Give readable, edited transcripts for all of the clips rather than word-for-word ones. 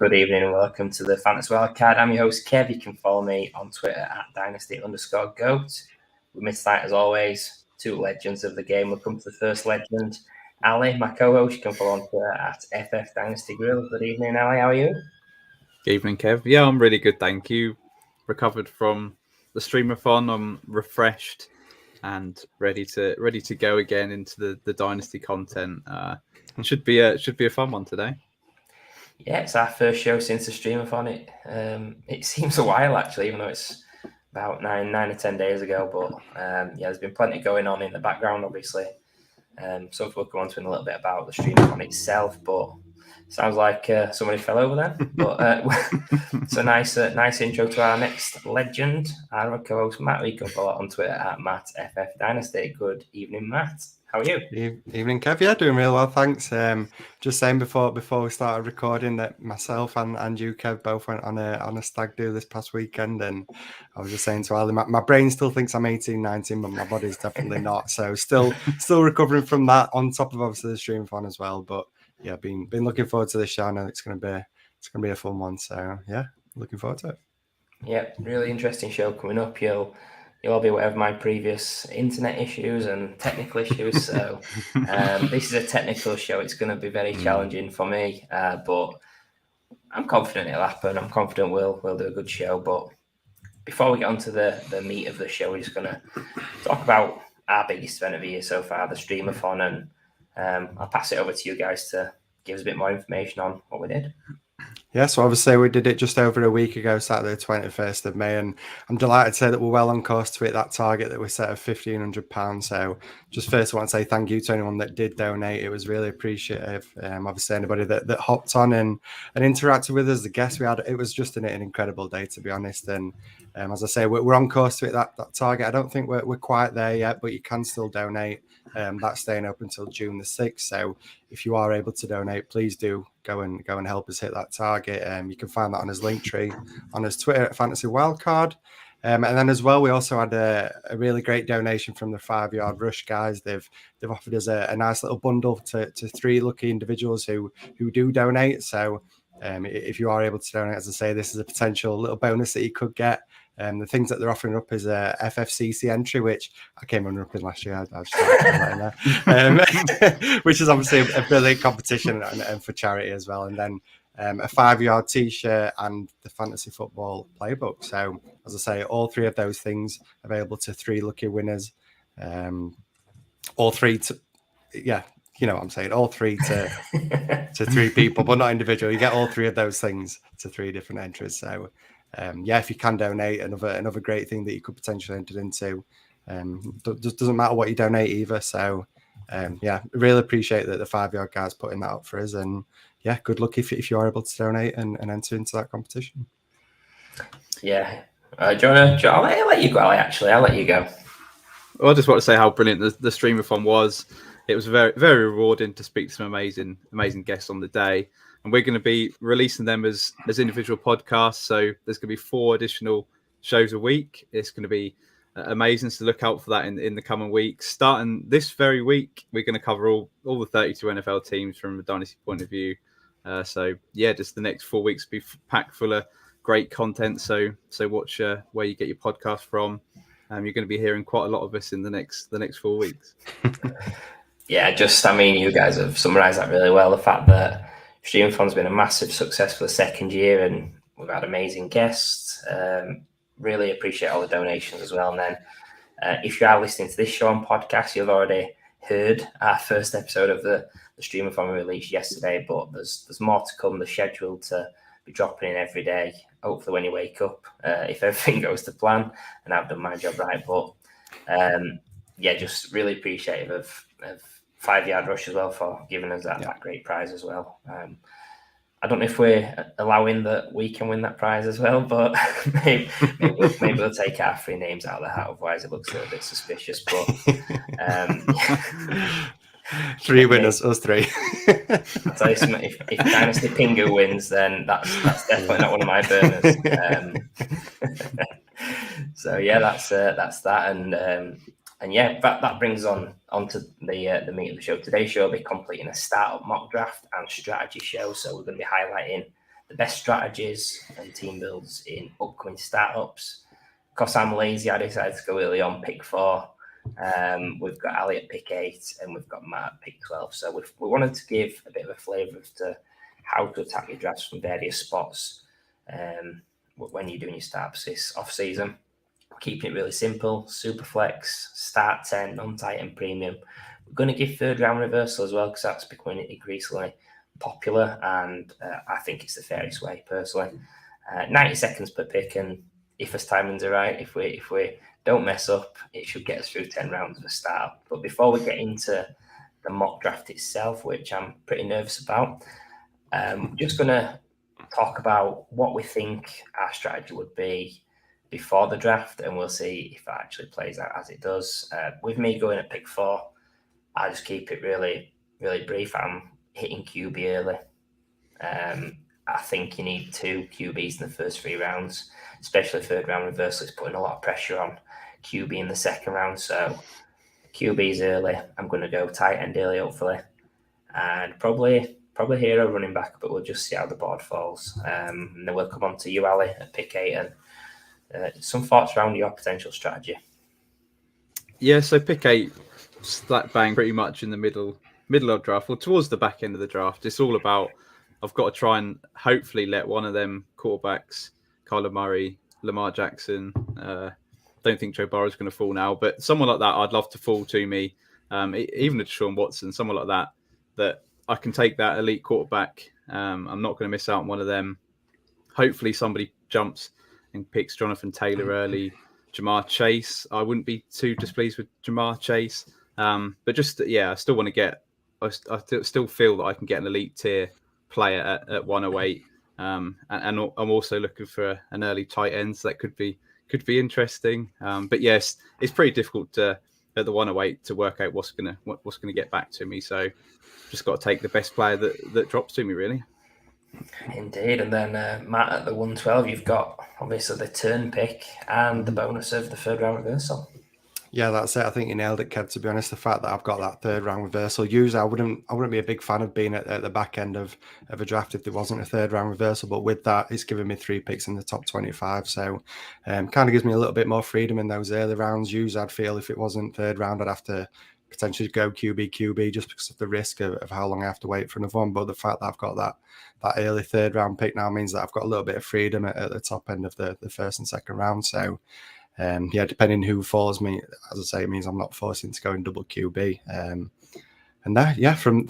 Good evening and welcome to the Fantasy Wildcard. I'm your host, Kev. You can follow me on Twitter at Dynasty_GOAT. We missed that as always. Two legends of the game. We'll come to the first legend, Ali, my co-host. You can follow on Twitter at FF Dynasty Grill. Good evening, Ali. How are you? Good evening, Kev. Yeah, I'm really good, thank you. Recovered from the streamathon. I'm refreshed and ready to go again into the Dynasty content. Should be a fun one today. Yeah, it's our first show since the streamathon. It seems a while actually, even though it's about nine or 10 days ago. But there's been plenty going on in the background, obviously. So we'll go on to in a little bit about the streamathon itself. But sounds like somebody fell over there. But it's a nice intro to our next legend, our co-host Matt. You can follow on Twitter at MattFFDynasty. Good evening, Matt. How are you? Evening, Kev. Yeah, doing really well, thanks. Just saying before we started recording that myself and you, Kev, both went on a stag do this past weekend, and I was just saying to Ali, my brain still thinks I'm 18, 19, but my body's definitely not. So still recovering from that. On top of obviously the streamathon as well, but yeah, been looking forward to this show. I know it's gonna be a fun one. So yeah, looking forward to it. Yeah, really interesting show coming up. You'll all be aware of my previous internet issues and technical issues. So this is a technical show. It's going to be very challenging for me, but I'm confident it'll happen. I'm confident we'll do a good show. But before we get on to the meat of the show, we're just going to talk about our biggest event of the year so far, the streamathon, and I'll pass it over to you guys to give us a bit more information on what we did. Yeah, so obviously we did it just over a week ago, Saturday the 21st of May, and I'm delighted to say that we're well on course to hit that target that we set of £1,500. So just first I want to say thank you to anyone that did donate. It was really appreciative. Obviously anybody that hopped on and interacted with us, the guests we had, it was just an incredible day, to be honest. And as I say, we're on course to hit that target. I don't think we're quite there yet, but you can still donate. That's staying open until June the 6th. So if you are able to donate, please do go and help us hit that target. You can find that on his link tree on his Twitter at Fantasy Wildcard. And then as well, we also had a really great donation from the 5-yard rush guys. They've offered us a nice little bundle to 3 lucky individuals who do donate. So if you are able to donate, as I say, this is a potential little bonus that you could get. The things that they're offering up is a FFCC entry, which I came runner up in last year. I just there. Which is obviously a brilliant competition and for charity as well. And then a 5-yard t-shirt and the fantasy football playbook. So as I say, all 3 of those things available to 3 lucky winners. All 3 to, yeah, you know what I'm saying, all 3 to 3 people, but not individual. You get all 3 of those things to 3 different entries. So if you can donate, another great thing that you could potentially enter into. Just doesn't matter what you donate either. So really appreciate that the 5-yard guys putting that up for us. And yeah, good luck if you are able to donate and enter into that competition. Yeah. I'll let you go, Ali, actually. I'll let you go. Well, I just want to say how brilliant the streamathon was. It was very, very rewarding to speak to some amazing guests on the day. And we're going to be releasing them as individual podcasts. So there's going to be 4 additional shows a week. It's going to be amazing, to look out for that in the coming weeks. Starting this very week, we're going to cover all the 32 NFL teams from a Dynasty point of view. Just the next 4 weeks will be packed full of great content. So watch where you get your podcast from. You're going to be hearing quite a lot of us in the next 4 weeks. Yeah, you guys have summarised that really well. The fact that streamathon's been a massive success for the second year, and we've had amazing guests. Really appreciate all the donations as well. And then if you are listening to this show on podcast, you've already heard our first episode of the streamathon we released yesterday, but there's more to come. The schedule to be dropping in every day, hopefully when you wake up, if everything goes to plan and I've done my job right. But just really appreciative of 5-yard rush as well for giving us that great prize as well. I don't know if we're allowing that we can win that prize as well, but maybe we'll take our 3 names out of the hat. Otherwise, it looks a little bit suspicious. But 3 winners, us 3. I'll tell you something. If Dynasty Pingu wins, then that's definitely not one of my burners. That's that. And that brings on to the meat of the show. Today's show will be completing a startup mock draft and strategy show. So we're going to be highlighting the best strategies and team builds in upcoming startups. Because I'm lazy, I decided to go early on pick 4. We've got Ali at pick 8 and we've got Matt at pick 12. So we wanted to give a bit of a flavour as to how to attack your drafts from various spots when you're doing your startups this off-season. Keeping it really simple, super flex, start 10, non-tight and premium. We're going to give third round reversal as well because that's becoming increasingly popular, and I think it's the fairest way personally. 90 seconds per pick, and if us timings are right, if we don't mess up, it should get us through 10 rounds of a start. But before we get into the mock draft itself, which I'm pretty nervous about, just going to talk about what we think our strategy would be before the draft, and we'll see if it actually plays out as it does. With me going at pick 4, I just keep it really, really brief. I'm hitting QB early. I think you need 2 QBs in the first 3 rounds, especially third round reversal. It's putting a lot of pressure on QB in the second round. So QBs early. I'm going to go tight end early, hopefully, and probably hero running back, but we'll just see how the board falls. And then we'll come on to you, Ali, at pick 8, and some thoughts around your potential strategy. Yeah, so pick 8, slap bang, pretty much in the middle of draft, or towards the back end of the draft. It's all about, I've got to try and hopefully let one of them quarterbacks, Kyler Murray, Lamar Jackson, don't think Joe Burrow's going to fall now, but someone like that I'd love to fall to me, even a Deshaun Watson, someone like that I can take that elite quarterback. I'm not going to miss out on one of them. Hopefully somebody jumps and picks Jonathan Taylor early. Jamar Chase, I wouldn't be too displeased with Jamar Chase. But just, I still want to get, I still feel that I can get an elite tier player at 108. And I'm also looking for an early tight end, so that could be interesting. But yes, it's pretty difficult at the 108 to work out what's gonna get back to me. So just got to take the best player that drops to me, really. Indeed. And then Matt, at the 112, you've got obviously the turn pick and the bonus of the third round reversal. Yeah, that's it. I think you nailed it, Kev. To be honest, the fact that I've got that third round reversal, usually I wouldn't be a big fan of being at the back end of a draft if there wasn't a third round reversal. But with that, it's given me 3 picks in the top 25. So kind of gives me a little bit more freedom in those early rounds. Usually I'd feel if it wasn't third round, I'd have to potentially go QB just because of the risk of how long I have to wait for another one. But the fact that I've got that early third round pick now means that I've got a little bit of freedom at the top end of the first and second round. So depending who falls me, as I say, it means I'm not forcing to go in double QB.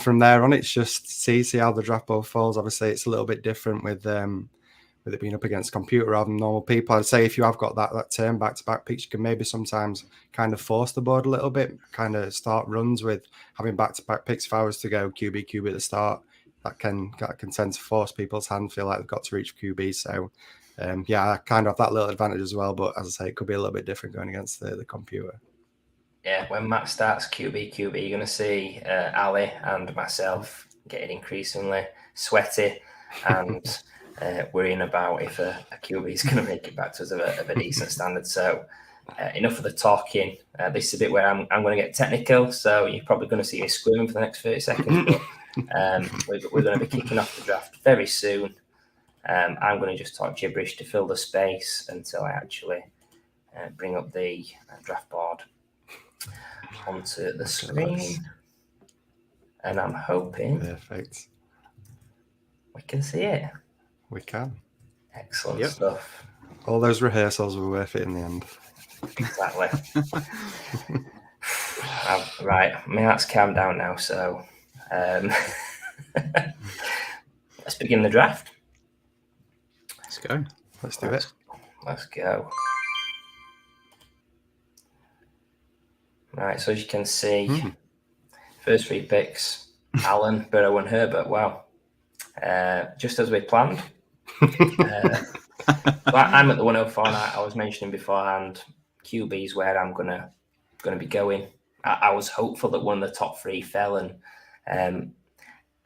From there on, it's just see how the draft board falls. Obviously, it's a little bit different with it being up against computer rather than normal people. I'd say if you have got that turn back-to-back picks, you can maybe sometimes kind of force the board a little bit, kind of start runs with having back-to-back picks. If I was to go QB at the start, that can tend to force people's hand, feel like they've got to reach QB. So I kind of have that little advantage as well, but as I say, it could be a little bit different going against the computer. Yeah, when Matt starts QB, you're going to see Ali and myself getting increasingly sweaty and worrying about if a QB is going to make it back to us of a decent standard. So enough of the talking. This is a bit where I'm going to get technical, so you're probably going to see me squirming for the next 30 seconds. But we're going to be kicking off the draft very soon. I'm going to just talk gibberish to fill the space until I actually bring up the draft board onto the screen. And I'm hoping perfect. We can see it. We can. Excellent stuff. All those rehearsals were worth it in the end. Exactly. Right, my heart's calmed down now, so let's begin the draft. Let's go. Let's do it. Let's go. Right, so as you can see, first 3 picks, Allen, Burrow and Herbert. Wow. Just as we planned. I'm at the 104 now. I was mentioning beforehand, QB's where I'm gonna be going. I was hopeful that one of the top 3 fell, and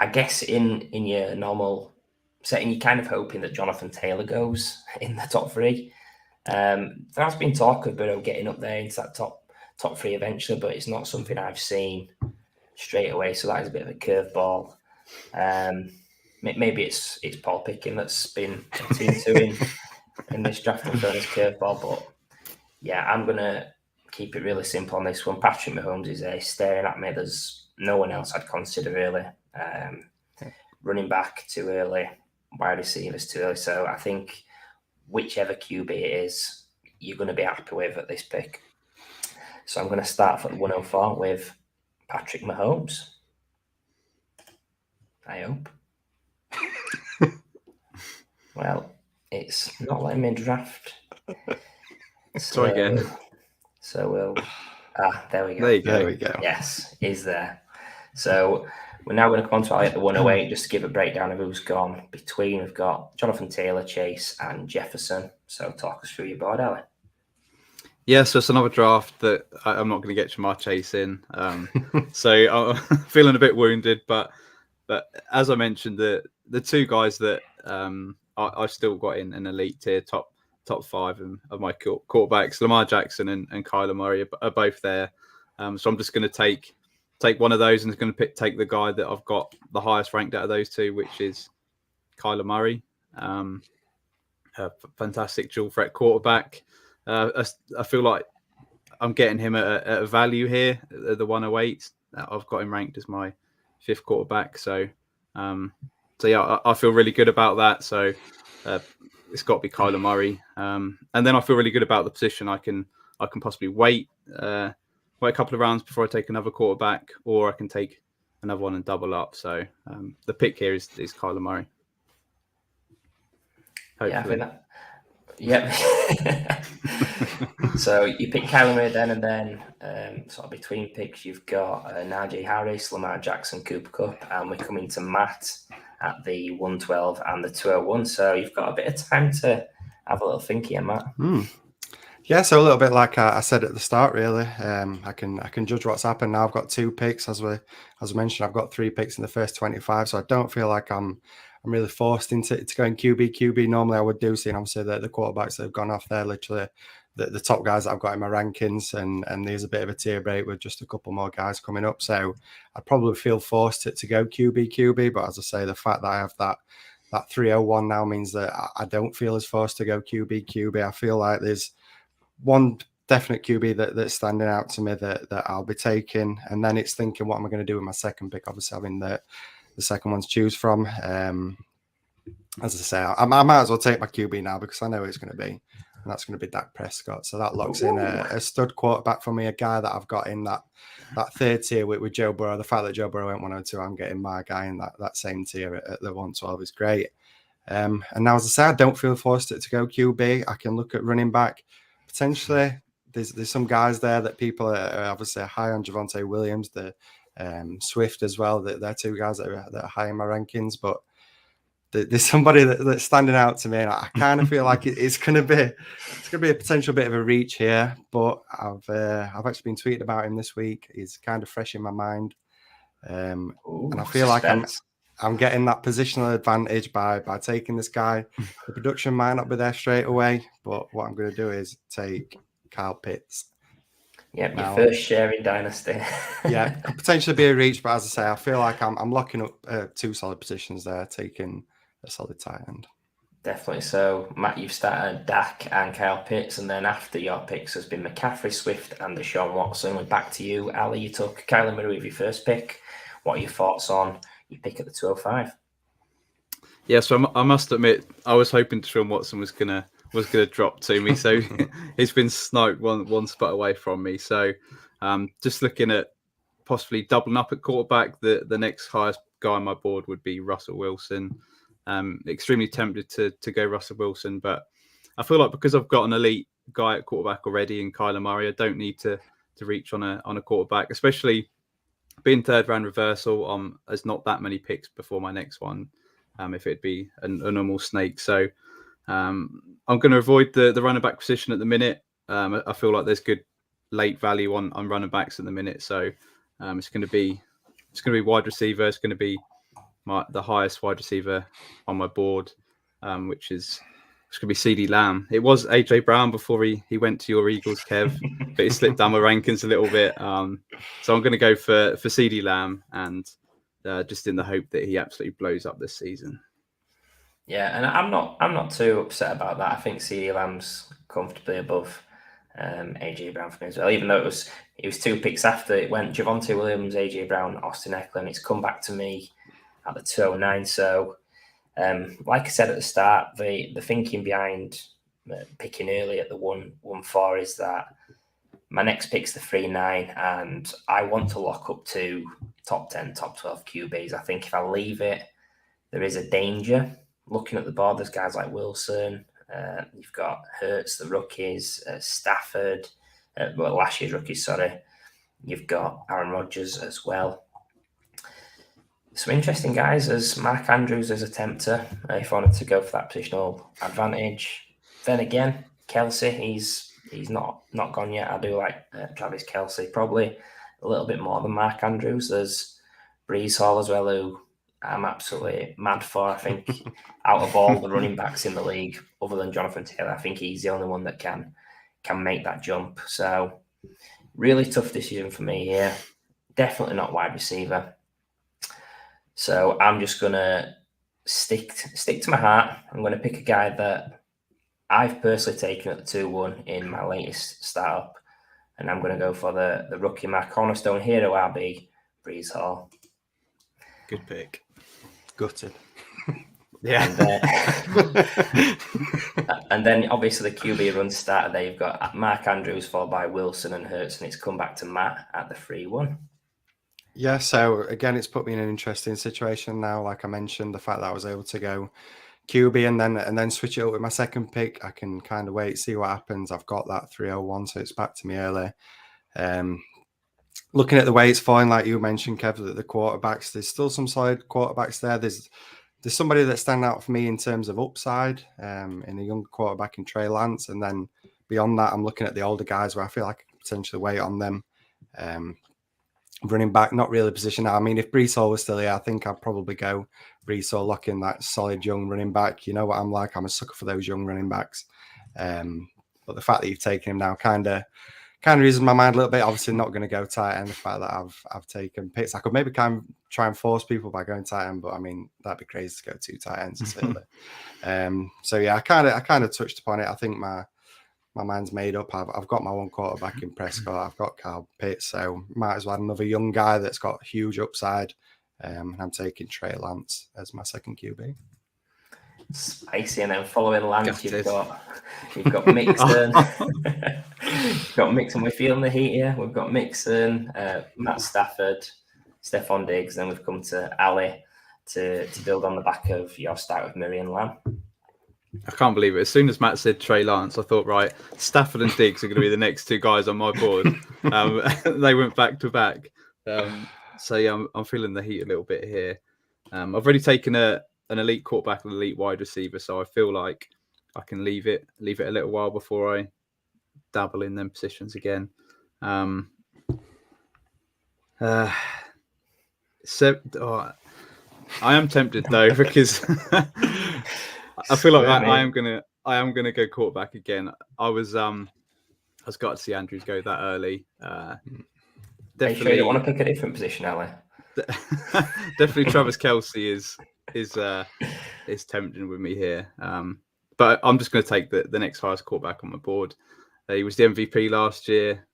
I guess in your normal setting, you're kind of hoping that Jonathan Taylor goes in the top 3. There has been talk of Burrow getting up there into that top 3 eventually, but it's not something I've seen straight away. So that is a bit of a curveball. maybe it's Paul Picking that's been a team two in this draft and thrown his curveball, but yeah, I'm gonna keep it really simple on this one. Patrick Mahomes is staring at me. There's no one else I'd consider really. Running back too early, wide receivers too early. So I think whichever QB it is, you're going to be happy with at this pick. So I'm going to start for the 104 with Patrick Mahomes. I hope. Well, it's not letting me draft. So again. So we'll... there we go. There you go. There we go. Yes, he's there. So we're now going to come on to the 108 just to give a breakdown of who's gone. Between, we've got Jonathan Taylor, Chase, and Jefferson. So talk us through your board, Ali. Yeah, so it's another draft that I'm not going to get Jamar Chase in. So I'm feeling a bit wounded, but as I mentioned, the two guys that I've still got in an elite tier, top five of my quarterbacks, Lamar Jackson and Kyler Murray are both there. So I'm just going to take one of those and going to take the guy that I've got the highest ranked out of those two, which is Kyler Murray. A fantastic dual threat quarterback. I feel like I'm getting him at a value here, at the 108. I've got him ranked as my fifth quarterback. So yeah, I feel really good about that. So it's got to be Kyler Murray. And then I feel really good about the position. I can possibly wait a couple of rounds before I take another quarterback, or I can take another one and double up. So the pick here is Kyler Murray. Hopefully. Yeah, So you pick Kyler Murray then, and then sort of between picks, you've got Najee Harris, Lamar Jackson, Cooper Kupp, and we're coming to Matt at the 112 and the 201. So you've got a bit of time to have a little think here, Matt. Yeah, so a little bit like I said at the start, really. I can judge what's happened now. I've got 2 picks, as I mentioned. I've got 3 picks in the first 25, so I don't feel like I'm really forced into going QB. Normally, I would do, seeing obviously the quarterbacks that have gone off there, literally the top guys that I've got in my rankings, and there's a bit of a tier break with just a couple more guys coming up. So I'd probably feel forced to go QB. But as I say, the fact that I have that 301 now means that I don't feel as forced to go QB. I feel like there's one definite QB that's standing out to me that I'll be taking, and then it's thinking, what am I going to do with my second pick? Obviously, having the second one to choose from. As I say, I might as well take my QB now because I know who it's going to be, and that's going to be Dak Prescott. So that locks in a stud quarterback for me, a guy that I've got in that third tier with Joe Burrow. The fact that Joe Burrow went 102, I'm getting my guy in that same tier at the 112 is great. And now, as I say, I don't feel forced to go QB. I can look at running back. Potentially, there's some guys there that people are obviously high on. Javonte Williams, the Swift as well. They're 2 guys that are high in my rankings. But there's somebody that's standing out to me, and I kind of feel like it's going to be a potential bit of a reach here. But I've actually been tweeting about him this week. He's kind of fresh in my mind, and I feel like I'm getting that positional advantage by taking this guy. The production might not be there straight away, but what I'm going to do is take Kyle Pitts. Yep, your first share in Dynasty. Yeah, could potentially be a reach, but as I say, I feel like I'm locking up 2 solid positions there, taking a solid tight end. Definitely. So, Matt, you've started Dak and Kyle Pitts, and then after your picks has been McCaffrey, Swift, and Deshaun Watson. We're back to you, Ali. You took Kyler Murray with your first pick. What are your thoughts on your pick at the 205? Yeah, so I must admit, I was hoping Deshaun Watson was gonna drop to me. So he's been sniped one spot away from me. So just looking at possibly doubling up at quarterback, the next highest guy on my board would be Russell Wilson. Extremely tempted to go Russell Wilson, but I feel like because I've got an elite guy at quarterback already in Kyler Murray, I don't need to reach on a quarterback, especially being third round reversal. There's not that many picks before my next one. If it'd be a normal snake. So I'm going to avoid the running back position at the minute. I feel like there's good late value on running backs at the minute. So it's going to be wide receiver. It's going to be the highest wide receiver on my board, which is it's going to be CeeDee Lamb. It was AJ Brown before he went to your Eagles, Kev, but he slipped down my rankings a little bit. So I'm going to go for CeeDee Lamb, and just in the hope that he absolutely blows up this season. Yeah, and I'm not too upset about that. I think CeeDee Lamb's comfortably above AJ Brown for me as well. Even though it was 2 picks after it went Javonte Williams, AJ Brown, Austin Eckler, and it's come back to me at the 209. So, like I said at the start, the thinking behind picking early at the 1-1-4 is that my next pick's the 3-9, and I want to lock up 2 top 10, top 12 QBs. I think if I leave it, there is a danger. Looking at the board, there's guys like Wilson. You've got Hurts, the rookies, Stafford, last year's rookies, sorry. You've got Aaron Rodgers as well. Some interesting guys as Mark Andrews as a tempter, if I wanted to go for that positional advantage. Then again, Kelsey, he's not gone yet. I do like Travis Kelsey, probably a little bit more than Mark Andrews. There's Brees Hall as well, who I'm absolutely mad for. I think out of all the running backs in the league, other than Jonathan Taylor, I think he's the only one that can make that jump. So really tough decision for me here. Definitely not wide receiver. So I'm just gonna stick to my heart. I'm gonna pick a guy that I've personally taken at the 2-1 in my latest startup, and I'm gonna go for the rookie, my cornerstone hero RB, Brees Hall. Good pick. Gutted. Yeah. And then obviously the QB run started there. You've got Mark Andrews followed by Wilson and Hurts, and it's come back to Matt at the 3-1. Yeah, so again, it's put me in an interesting situation now. Like I mentioned, the fact that I was able to go QB and then switch it up with my second pick, I can kind of wait, see what happens. I've got that 301, so it's back to me early. Looking at the way it's falling, like you mentioned, Kev, that the quarterbacks, there's still some solid quarterbacks there. There's somebody that's standing out for me in terms of upside in a young quarterback in Trey Lance. And then beyond that, I'm looking at the older guys where I feel like I could potentially wait on them. Running back, not really position now. I mean, if Brees Hall was still here, I think I'd probably go Brees Hall, lock in that solid young running back. You know what I'm like? I'm a sucker for those young running backs. But the fact that you've taken him now kind of reasons my mind a little bit. Obviously, not going to go tight end. The fact that I've taken picks, I could maybe kind of try and force people by going tight end, but I mean that'd be crazy to go 2 tight ends. So yeah, I kind of touched upon it. I think my mind's made up. I've got my one quarterback in Prescott. I've got Kyle Pitts, so might as well have another young guy that's got huge upside. And I'm taking Trey Lance as my second QB. Spicy, and then following Lance, you've got Mixon. You've got Mixon. We're feeling the heat here. We've got Mixon, Matt Stafford, Stephon Diggs, then we've come to Ali to build on the back of your start with Murray and Lamb. I can't believe it. As soon as Matt said Trey Lance, I thought, right, Stafford and Diggs are going to be the next 2 guys on my board. They went back to back. So yeah, I'm feeling the heat a little bit here. I've already taken an elite quarterback and elite wide receiver, so I feel like I can leave it a little while before I dabble in them positions again. I am tempted though because I feel like I am gonna go quarterback again. I was glad to see Andrews go that early. Definitely, are you sure you don't want to pick a different position, Ali? Definitely, Travis Kelsey is tempting with me here. But I'm just going to take the next highest quarterback on my board. He was the MVP last year.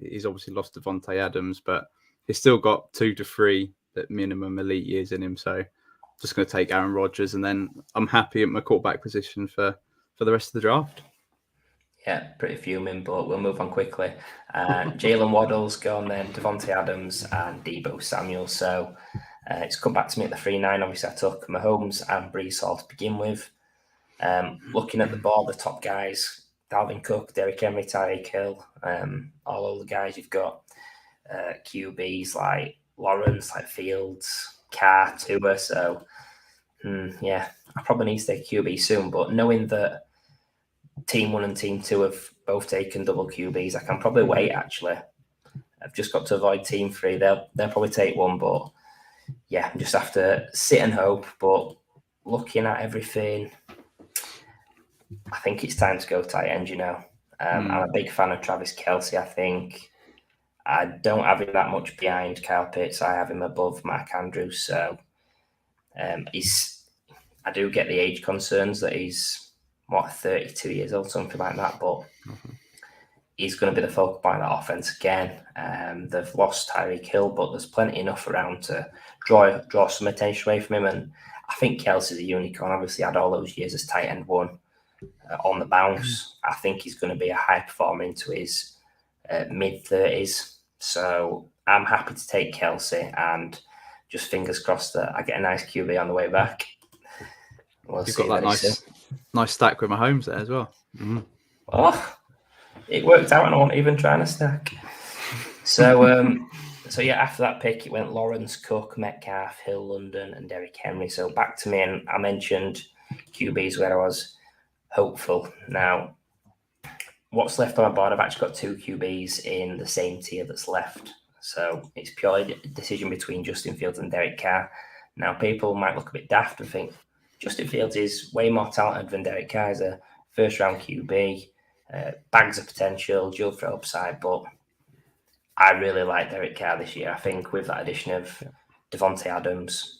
He's obviously lost Devontae Adams, but he's still got 2 to 3 at minimum elite years in him. So just going to take Aaron Rodgers, and then I'm happy at my quarterback position for the rest of the draft. Yeah, pretty fuming, but we'll move on quickly. Jalen Waddle's gone, then Devontae Adams and Deebo Samuel. So it's come back to me at the 3-9. Obviously, I took Mahomes and Brees Hall to begin with. Looking at the board, the top guys, Dalvin Cook, Derrick Henry, Tyreek Hill, all the guys. You've got QBs like Lawrence, like Fields, Carr, Tua. So, yeah, I probably need to take QB soon. But knowing that Team 1 and Team 2 have both taken double QBs, I can probably wait, actually. I've just got to avoid Team 3. They'll probably take one, but yeah, just have to sit and hope. But looking at everything, I think it's time to go tight end, you know. I'm a big fan of Travis Kelsey. I think I don't have him that much behind Kyle Pitts. I have him above Mark Andrews. So I do get the age concerns that he's 32 years old, something like that, but he's going to be the focal point of that offense again. They've lost Tyreek Hill, but there's plenty enough around to draw some attention away from him. And I think Kelsey's a unicorn. Obviously, had all those years as tight end one on the bounce. I think he's going to be a high performer into his mid-30s. So I'm happy to take Kelsey, and just fingers crossed that I get a nice QB on the way back. You've got that nice stack with Mahomes there as well. Mm-hmm. Oh, it worked out, and I wasn't even trying to stack. So, yeah, after that pick, it went Lawrence, Cook, Metcalf, Hill, London, and Derrick Henry. So back to me, and I mentioned QBs where I was hopeful. Now, what's left on my board, I've actually got 2 QBs in the same tier that's left. So it's purely a decision between Justin Fields and Derek Carr. Now, people might look a bit daft and think Justin Fields is way more talented than Derek Carr. He's a first-round QB, bags of potential, dual threat upside, but I really like Derek Carr this year. I think with that addition of Devontae Adams,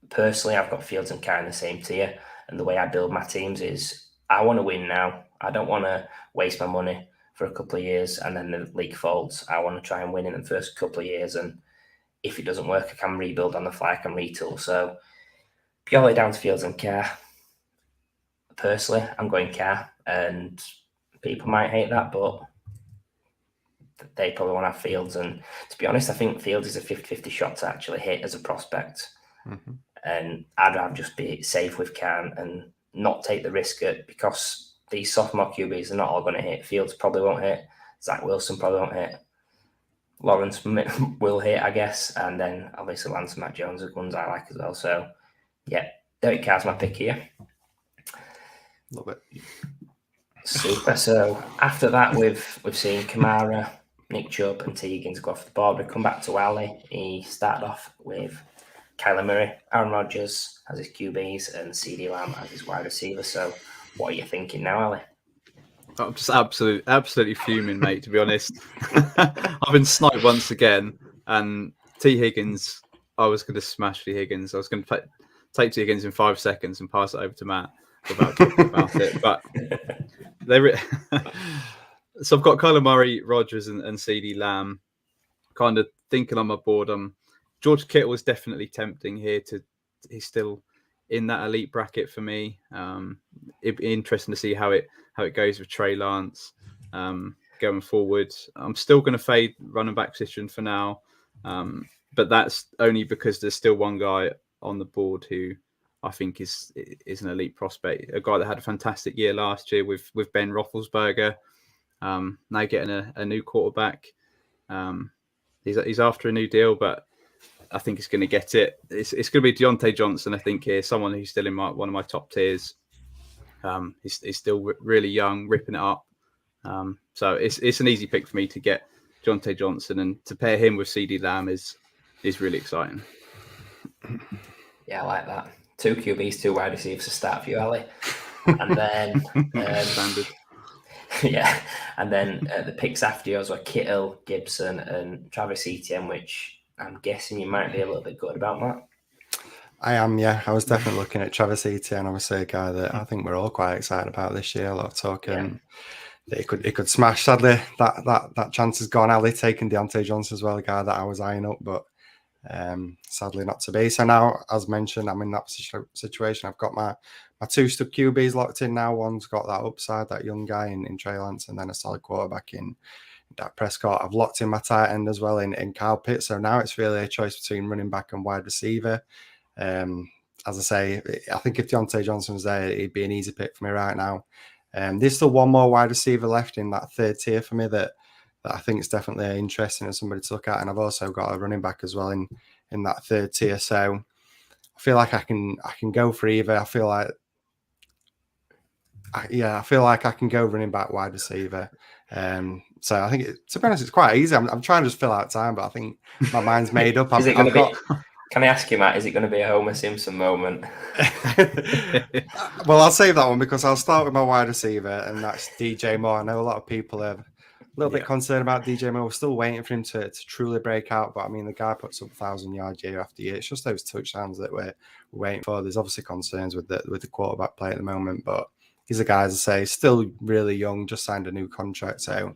personally, I've got Fields and Carr in the same tier, and the way I build my teams is I want to win now. I don't want to waste my money for a couple of years and then the league folds. I want to try and win in the first couple of years, and if it doesn't work, I can rebuild on the fly, I can retool. So purely down to Fields and Carr. Personally, I'm going Carr, and people might hate that, but they probably want to have Fields. And to be honest, I think Fields is a 50-50 shot to actually hit as a prospect. Mm-hmm. And I'd rather just be safe with Carr and not take the risk because these sophomore QBs are not all going to hit. Fields probably won't hit. Zach Wilson probably won't hit. Lawrence will hit, I guess. And then obviously Lance and Matt Jones are ones I like as well. So, yeah, Derek Carr's my pick here. Love it. Super. So after that, we've seen Kamara, Nick Chubb, and T. Higgins go off the board. We come back to Ali. He started off with Kyler Murray, Aaron Rodgers as his QBs, and CD Lamb as his wide receiver. So, what are you thinking now, Ali? I'm just absolutely fuming, mate, to be honest. I've been sniped once again, and T. Higgins, I was going to smash T. Higgins. I was going to take T. Higgins in 5 seconds and pass it over to Matt without talking about it. But so I've got Kyler Murray, Rodgers, and CD Lamb kind of thinking on my board. George Kittle is definitely tempting here. He's still in that elite bracket for me. It'd be interesting to see how it goes with Trey Lance going forward. I'm still going to fade running back position for now, but that's only because there's still one guy on the board who I think is an elite prospect, a guy that had a fantastic year last year with Ben Roethlisberger. Now getting a new quarterback. He's after a new deal, but I think he's going to get it. It's going to be Deontay Johnson, I think, here, someone who's still in one of my top tiers. He's still really young, ripping it up. So it's an easy pick for me to get Deontay Johnson, and to pair him with CD Lamb is really exciting. Yeah, I like that. 2 QBs, 2 wide receivers to start for you, Ali. And then standard. Yeah, and then the picks after yours were Kittle, Gibson, and Travis Etienne, which I'm guessing you might be a little bit good about, Matt. I am, yeah. I was definitely looking at Travis Etienne, obviously a guy that I think we're all quite excited about this year. A lot of talk that he could smash. Sadly, that chance has gone. Ali taking Deontay Johnson as well, a guy that I was eyeing up, but sadly not to be. So now, as mentioned, I'm in that situation. I've got my 2 stub QBs locked in now. One's got that upside, that young guy in Trey Lance, and then a solid quarterback in Dak Prescott. I've locked in my tight end as well in Kyle Pitts. So now it's really a choice between running back and wide receiver. As I say, I think if Deontay Johnson was there, it'd be an easy pick for me right now. There's still one more wide receiver left in that 3rd tier for me that I think is definitely interesting as somebody to look at. And I've also got a running back as well in that 3rd tier. So I feel like I can go for either. I feel like I can go running back, wide receiver. So I think, to be honest, it's quite easy. I'm trying to just fill out time, but I think my mind's made up. Can I ask you, Matt, is it going to be a Homer Simpson moment? Well, I'll save that one because I'll start with my wide receiver, and that's DJ Moore. I know a lot of people have little bit concerned about DJ Moore. We're still waiting for him to truly break out. But I mean, the guy puts up 1,000 yards year after year. It's just those touchdowns that we're waiting for. There's obviously concerns with the quarterback play at the moment, but he's a guy, as I say, still really young, just signed a new contract. So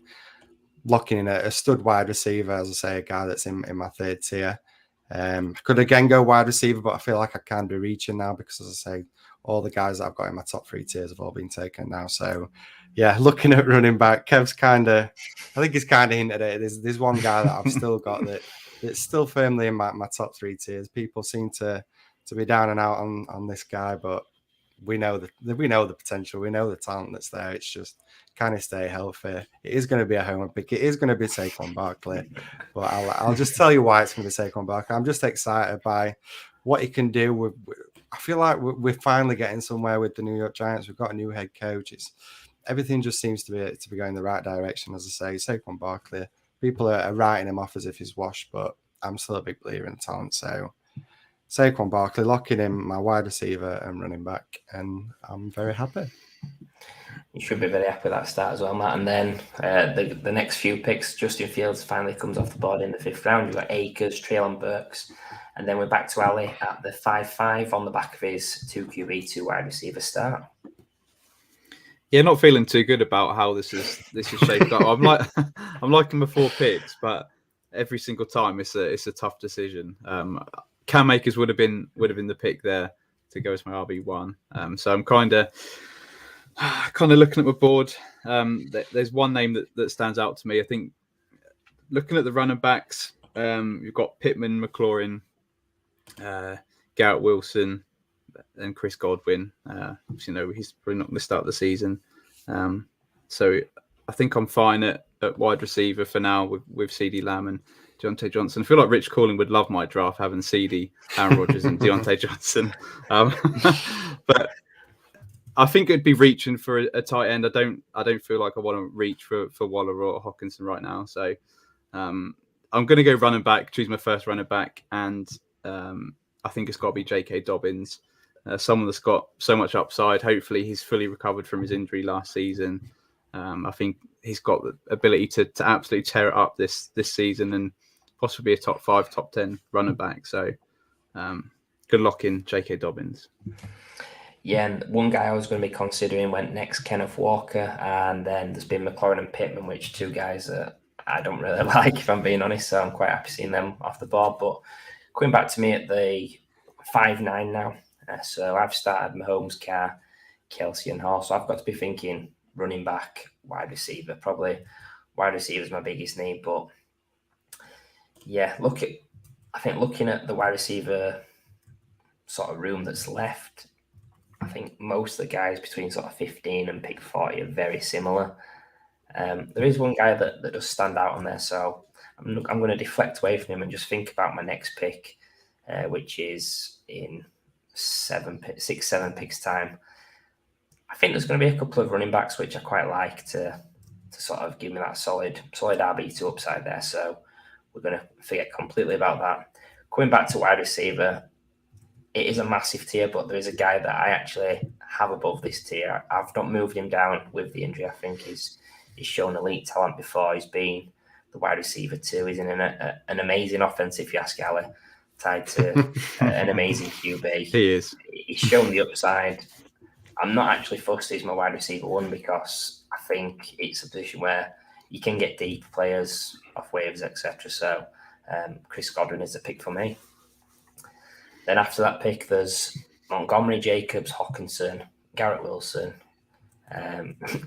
locking in a stud wide receiver, as I say, a guy that's in my third tier. Could again go wide receiver, but I feel like I can be reaching now because, as I say, all the guys that I've got in my top 3 tiers have all been taken now. So, yeah, looking at running back, Kev's I think he's kind of hinted at it. There's one guy that I've still got that's still firmly in my top 3 tiers. People seem to be down and out on this guy, but we know the potential. We know the talent that's there. It's just, can he stay healthy? It is going to be a homer pick. It is going to be Saquon Barkley. But I'll just tell you why it's going to be Saquon Barkley. I'm just excited by what he can do. I feel like we're finally getting somewhere with the New York Giants. We've got a new head coach. Everything just seems to be going the right direction. As I say, Saquon Barkley, people are writing him off as if he's washed, but I'm still a big believer in talent. So Saquon Barkley, locking in my wide receiver and running back, and I'm very happy. You should be very happy with that start as well, Matt. And then the next few picks, Justin Fields finally comes off the board in the 5th round. You've got Akers, Treylon Burks, and then we're back to Ali at the 5-5 on the back of his 2 QB, 2 wide receiver start. Yeah, not feeling too good about how this is shaped up. I'm liking the 4 picks, but every single time it's a tough decision. Cam Akers would have been the pick there to go as my RB1. So I'm kind of looking at my board. There's one name that stands out to me. I think looking at the running backs, you've got Pittman, McLaurin, Garrett Wilson, and Chris Godwin. He's probably not going to start the season. So I think I'm fine at wide receiver for now with CeeDee Lamb and Deontay Johnson. I feel like Rich Calling would love my draft having CeeDee, Aaron Rodgers, and Deontay Johnson. But I think it'd be reaching for a tight end. I don't feel like I want to reach for Waller or Hockenson right now. So I'm going to go running back, choose my first running back, and I think it's got to be J.K. Dobbins, someone that's got so much upside. Hopefully he's fully recovered from his injury last season. I think he's got the ability to absolutely tear it up this season and possibly a top 5, top 10 running back. So good lock in J.K. Dobbins. Yeah, and one guy I was going to be considering went next, Kenneth Walker, and then there's been McLaurin and Pittman, which 2 guys that I don't really like, if I'm being honest. So I'm quite happy seeing them off the board. But coming back to me at the 5-9 now. So I've started Mahomes, Carr, Kelsey, and Hall. So I've got to be thinking running back, wide receiver. Probably wide receiver is my biggest need. But yeah, I think looking at the wide receiver sort of room that's left, I think most of the guys between sort of 15 and pick 40 are very similar. There is one guy that does stand out on there, so I'm going to deflect away from him and just think about my next pick, which is in 7 picks time. I think there's going to be a couple of running backs which I quite like to sort of give me that solid RB2 upside there. So we're going to forget completely about that. Coming back to wide receiver, it is a massive tier, but there is a guy that I actually have above this tier. I've not moved him down with the injury. I think he's shown elite talent before. He's been the wide receiver too. He's in an amazing offense, if you ask Ali, tied to an amazing QB. He is. He's shown the upside. I'm not actually fussed he's my wide receiver 1 because I think it's a position where you can get deep players off waivers, etc. So Chris Godwin is the pick for me. Then after that pick, there's Montgomery, Jacobs, Hockenson, Garrett Wilson,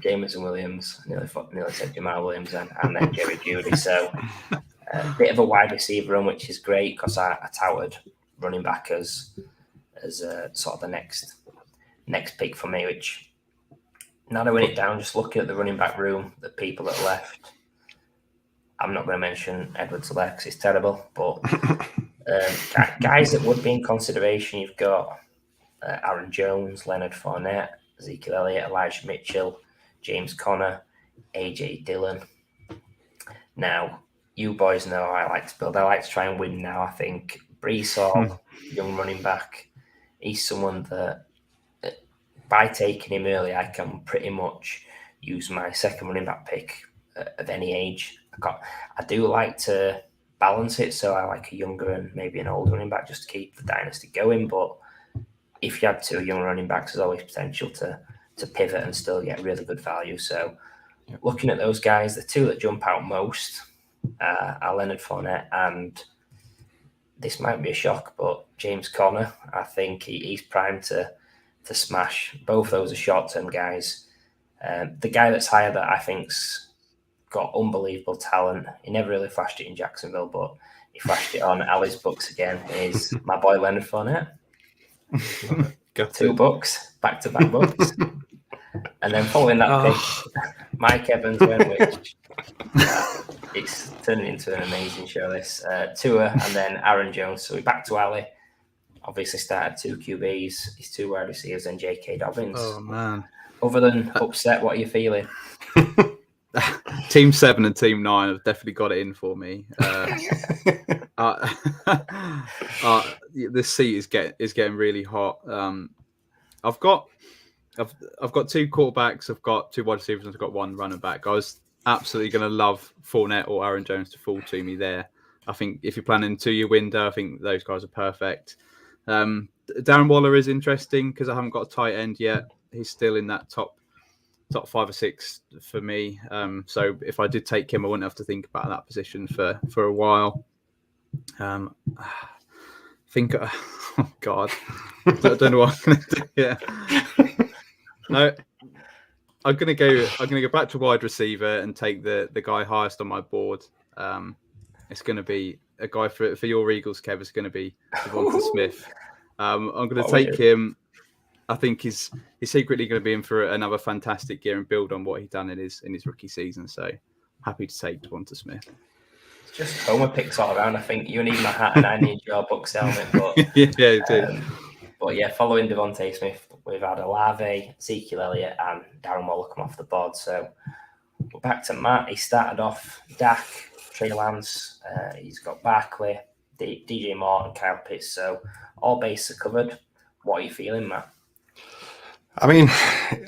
Jameson Williams, nearly said Jamal Williams, and then Jerry Jeudy. So a bit of a wide receiver run, which is great because I touted running back as sort of the next pick for me, which narrowing it down, just looking at the running back room, the people that are left, I'm not going to mention Edwards-Helaire because it's terrible, but guys that would be in consideration, you've got Aaron Jones, Leonard Fournette, Ezekiel Elliott, Elijah Mitchell, James Conner, AJ Dillon. Now, you boys know I like to build. I like to try and win now. I think Brees Hall, young running back, he's someone that by taking him early, I can pretty much use my second running back pick of any age. I do like to balance it, so I like a younger and maybe an older running back just to keep the dynasty going. But if you had two young running backs, there's always potential to pivot and still get really good value. So looking at those guys, the two that jump out most are Leonard Fournette and, this might be a shock, but James Conner. I think he's primed to smash. Both those are short-term guys. The guy that's higher that I think's got unbelievable talent, he never really flashed it in Jacksonville, but he flashed it on Ali's books again, is my boy Leonard Fournette. 2 books, back-to-back books. And then following that pick, Mike Evans went, which it's turning into an amazing show, this. Tua and then Aaron Jones. So we're back to Ali. Obviously started 2 QBs, his 2 wide receivers, and J.K. Dobbins. Oh, man. Other than upset, what are you feeling? Team 7 and Team 9 have definitely got it in for me. This seat is getting really hot. I've got 2 quarterbacks, I've got 2 wide receivers, and I've got 1 running back. I was absolutely going to love Fournette or Aaron Jones to fall to me there. I think if you're planning 2-year window, I think those guys are perfect. Darren Waller is interesting because I haven't got a tight end yet. He's still in that top 5 or 6 for me. So if I did take him, I wouldn't have to think about that position for a while. I think, oh God, I don't know what I'm going to do. Yeah, no, I'm going to go back to wide receiver and take the guy highest on my board. It's going to be a guy for your Eagles, Kev. It's going to be Devonta Smith. I'm going to take him. I think he's secretly going to be in for another fantastic year and build on what he's done in his rookie season. So happy to take Devonta Smith. It's just homer picks all around. I think you need my hat and I need your Bucks helmet. But yeah, you do. But yeah, following Devonta Smith, we've had Olave, Ezekiel Elliott, and Darren Waller come off the board. So we're back to Matt. He started off Dak, Trey Lance. He's got Barkley, DJ Moore, and Kyle Pitts. So all bases are covered. What are you feeling, Matt? I mean,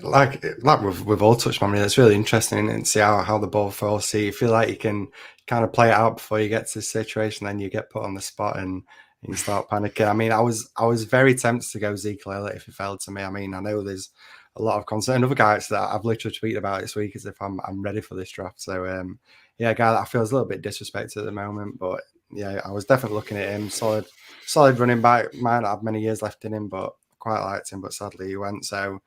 like we've all touched on it. It's really interesting and see how the ball falls. See, you feel like you can kind of play it out before you get to the situation, then you get put on the spot and you start panicking. I mean, I was very tempted to go Ezekiel Elliott if it fell to me. I mean, I know there's a lot of concern. Another guy that I've literally tweeted about this week is if I'm ready for this draft. So yeah, a guy that I feel is a little bit disrespected at the moment, but yeah, I was definitely looking at him. Solid running back. Might not have many years left in him, but quite liked him. But sadly, he went. So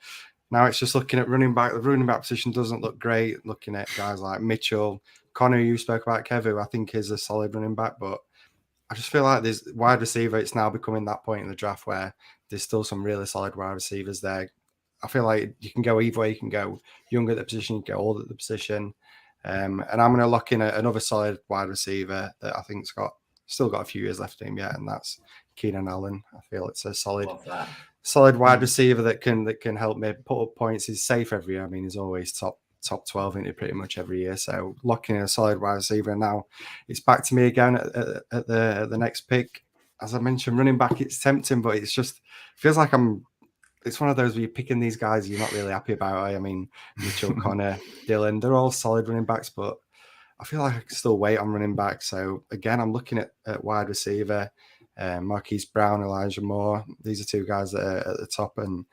now it's just looking at running back. The running back position doesn't look great. Looking at guys like Mitchell, Connor, you spoke about, Kev, who I think is a solid running back, but I just feel like there's wide receiver. It's now becoming that point in the draft where there's still some really solid wide receivers there. I feel like you can go either way. You can go young at the position, you can go old at the position. And I'm going to lock in another solid wide receiver that I think's still got a few years left in him yet, and that's Keenan Allen. I feel it's a solid wide receiver that can help me put up points. He's safe every year. I mean, he's always top 12 into pretty much every year. So locking in a solid wide receiver, and now it's back to me again at the next pick. As I mentioned, running back, it's tempting, but it's just feels like it's one of those where you're picking these guys you're not really happy about. I mean, Mitchell, Connor, Dylan, they're all solid running backs, but I feel like I can still wait on running back. So again, I'm looking at wide receiver, Marquise Brown, Elijah Moore. These are 2 guys that are at the top and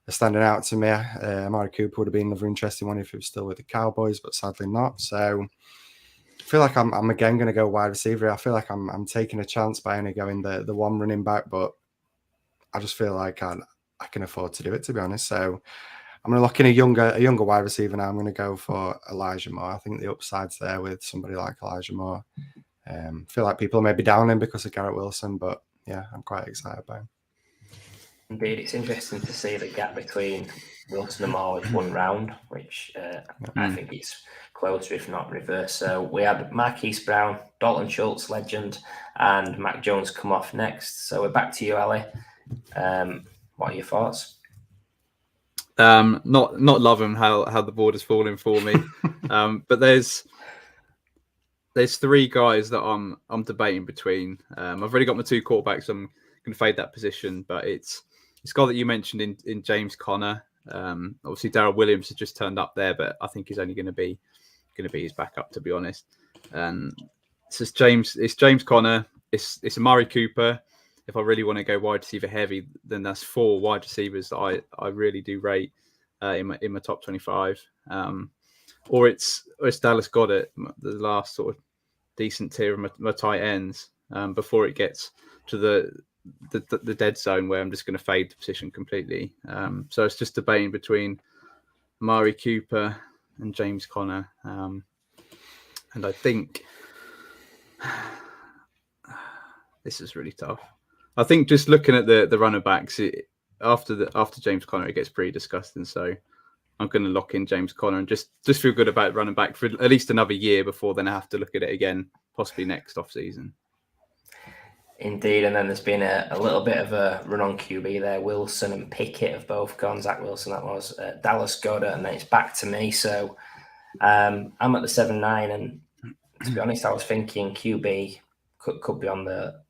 are standing out to me. Amari Cooper would have been another interesting one if he was still with the Cowboys, but sadly not. So I feel like I'm again going to go wide receiver. I feel like I'm taking a chance by only going the one running back, but I just feel like I can afford to do it, to be honest. So I'm going to look in a younger wide receiver now. I'm going to go for Elijah Moore. I think the upside's there with somebody like Elijah Moore. Feel like people may be down him because of Garrett Wilson, but yeah, I'm quite excited about him. Indeed, it's interesting to see the gap between Wilson and Moore with 1 round, which I think it's closer, if not reverse. So we had Marquise Brown, Dalton Schultz, legend, and Mac Jones come off next. So we're back to you, Ali. What are your thoughts? Not loving how the board is falling for me, but there's 3 guys that I'm debating between. I've already got my 2 quarterbacks. I'm going to fade that position, but it's guy that you mentioned in James Conner. Obviously, Darrell Williams has just turned up there, but I think he's only going to be going to be his backup, to be honest. And it's James Conner, it's Amari Cooper. If I really want to go wide receiver heavy, then that's 4 wide receivers that I really do rate in my top 25. Or it's Dallas Goedert, the last sort of decent tier of my tight ends, before it gets to the dead zone where I'm just going to fade the position completely. So it's just debating between Amari Cooper and James Conner. And I think this is really tough. I think just looking at the running backs, after James Conner, it gets pretty disgusting. So I'm going to lock in James Conner and just feel good about running back for at least another year before then I have to look at it again, possibly next off season. Indeed, and then there's been a little bit of a run on QB there. Wilson and Pickett have both gone. Zach Wilson, that was Dallas Goedert, and then it's back to me. So I'm at the 7-9, and to be honest, I was thinking QB could be on the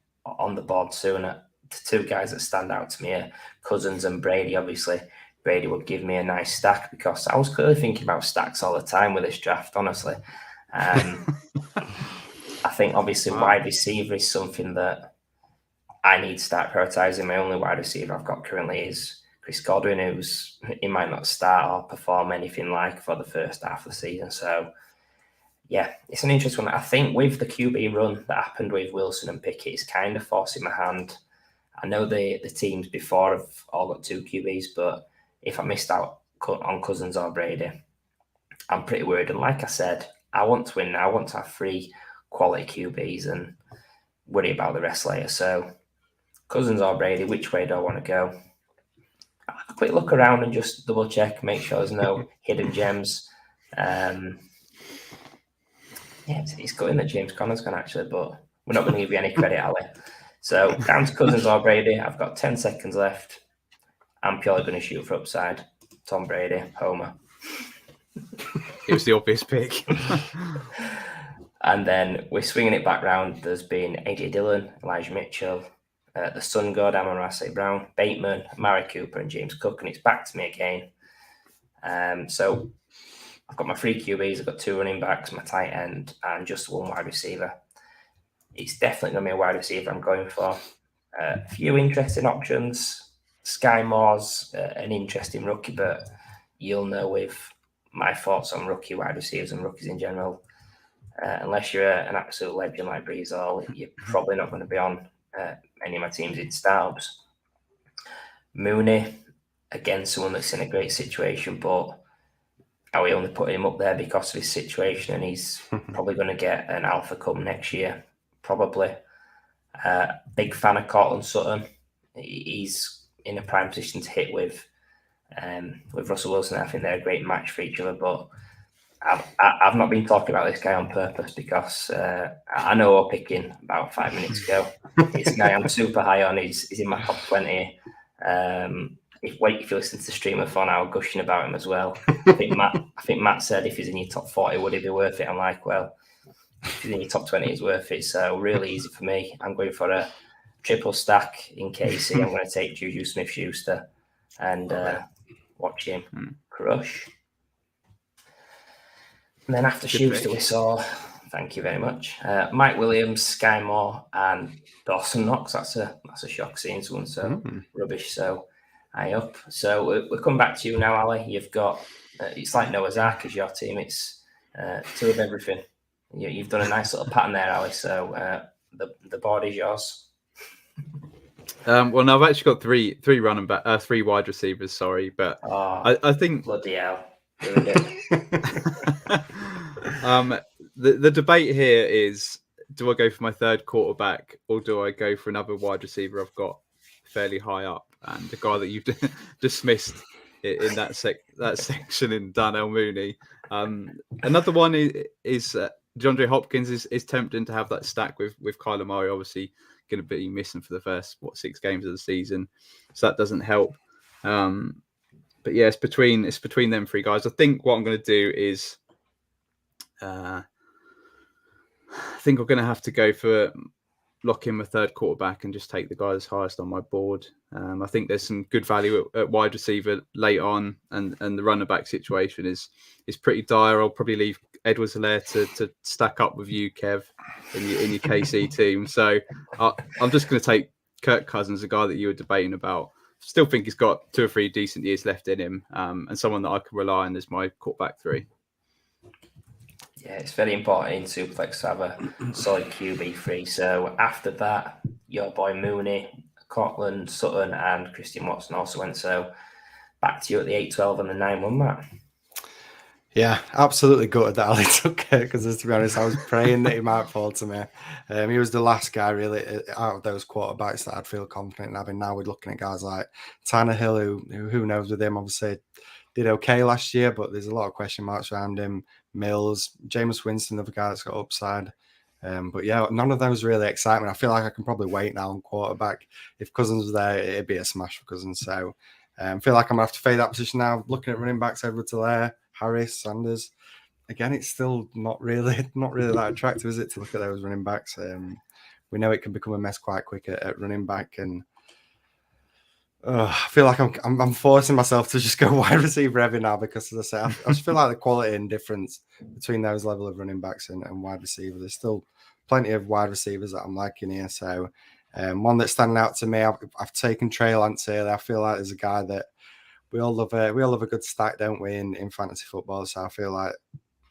board soon. The 2 guys that stand out to me are Cousins and Brady. Obviously, Brady would give me a nice stack because I was clearly thinking about stacks all the time with this draft, honestly. I think obviously wide receiver is something that I need to start prioritizing. My only wide receiver I've got currently is Chris Godwin, he might not start or perform anything like for the first half of the season. So yeah, it's an interesting one. I think with the QB run that happened with Wilson and Pickett, it's kind of forcing my hand. I know the teams before have all got 2 QBs, but if I missed out on Cousins or Brady, I'm pretty worried. And like I said, I want to win now. I want to have 3 quality QBs and worry about the rest later. So Cousins or Brady, which way do I want to go? I'll have a quick look around and just double check, make sure there's no hidden gems. It's good that James Conner's gone actually, but we're not going to give you any credit, Ali. So down to Cousins or Brady. I've got 10 seconds left. I'm purely going to shoot for upside. Tom Brady, Homer. It was the obvious pick. And then we're swinging it back round. There's been AJ Dillon, Elijah Mitchell, the Sun God, Amon-Ra St. Brown, Bateman, Amari Cooper, and James Cook. And it's back to me again. So I've got my 3 QBs. I've got 2 running backs, my tight end, and just 1 wide receiver. It's definitely going to be a wide receiver I'm going for. A few interesting options. Sky Moore's an interesting rookie, but you'll know with my thoughts on rookie wide receivers and rookies in general, unless you're an absolute legend like Breeze Hall, you're probably not going to be on any of my teams in startups. Mooney, again, someone that's in a great situation, but are we only putting him up there because of his situation? And he's probably going to get an Alpha Cup next year, probably. Big fan of Cortland Sutton. He's in a prime position to hit with Russell Wilson. I think they're a great match for each other, but I've not been talking about this guy on purpose because I know we're picking about 5 minutes ago. It's a guy I'm super high on. He's in my top 20. If you listen to the streamer for now, gushing about him as well. I think Matt said if he's in your top 40, would he be worth it? I'm like, well, if he's in your top 20, it's worth it. So really easy for me. I'm going for a triple stack in KC. I'm going to take Juju Smith-Schuster and watch him crush. And then after Schuster, we saw, thank you very much, Mike Williams, Sky Moore, and Dawson Knox. That's a shock seeing someone so rubbish. So high up. So we'll come back to you now, Ali. You've got, it's like Noah's Ark is your team. It's 2 of everything. You've done a nice little pattern there, Ali. So the board is yours. Well, no, I've actually got three running back, 3 wide receivers. Sorry, but I think bloody hell. The debate here is: do I go for my 3rd quarterback, or do I go for another wide receiver I've got fairly high up, and the guy that you've dismissed in that section in Darnell Mooney? Another one is DeAndre Hopkins is tempting to have that stack with Kyler Murray, obviously going to be missing for the first 6 games of the season, so that doesn't help. But yeah, it's between them 3 guys. I think what I'm going to do is, I think I'm going to have to go for lock in my 3rd quarterback and just take the guy that's highest on my board. I think there's some good value at wide receiver late on, and the running back situation is pretty dire. I'll probably leave Edwards-Helaire to stack up with you, Kev, in your KC team. So I'm just going to take Kirk Cousins, a guy that you were debating about. Still think he's got 2 or 3 decent years left in him, and someone that I can rely on as my quarterback 3. Yeah, it's very important in Superflex to have a solid QB3. So after that, your boy Mooney, Cortland, Sutton, and Christian Watson also went. So back to you at the 8-12 and the 9-1, Matt. Yeah, absolutely gutted that Ali took it, because to be honest, I was praying that he might fall to me. He was the last guy really out of those quarterbacks that I'd feel confident in having. Now we're looking at guys like Tannehill, who knows with him, obviously did okay last year, but there's a lot of question marks around him. Mills, Jameis Winston, another guy that's got upside. But yeah, none of those really excite me. I feel like I can probably wait now on quarterback. If Cousins was there, it'd be a smash for Cousins. So I feel like I'm going to have to fade that position now. Looking at running backs, Edwards-Helaire, Harris, Sanders. Again, it's still not really that attractive, is it, to look at those running backs? We know it can become a mess quite quick at running back, and I feel like I'm forcing myself to just go wide receiver every now, because, as I say, I just feel like the quality and difference between those level of running backs and wide receiver. There's still plenty of wide receivers that I'm liking here. So one that's standing out to me, I've taken Trey Lance here. I feel like there's a guy that we all love a good stack, don't we, in fantasy football? So I feel like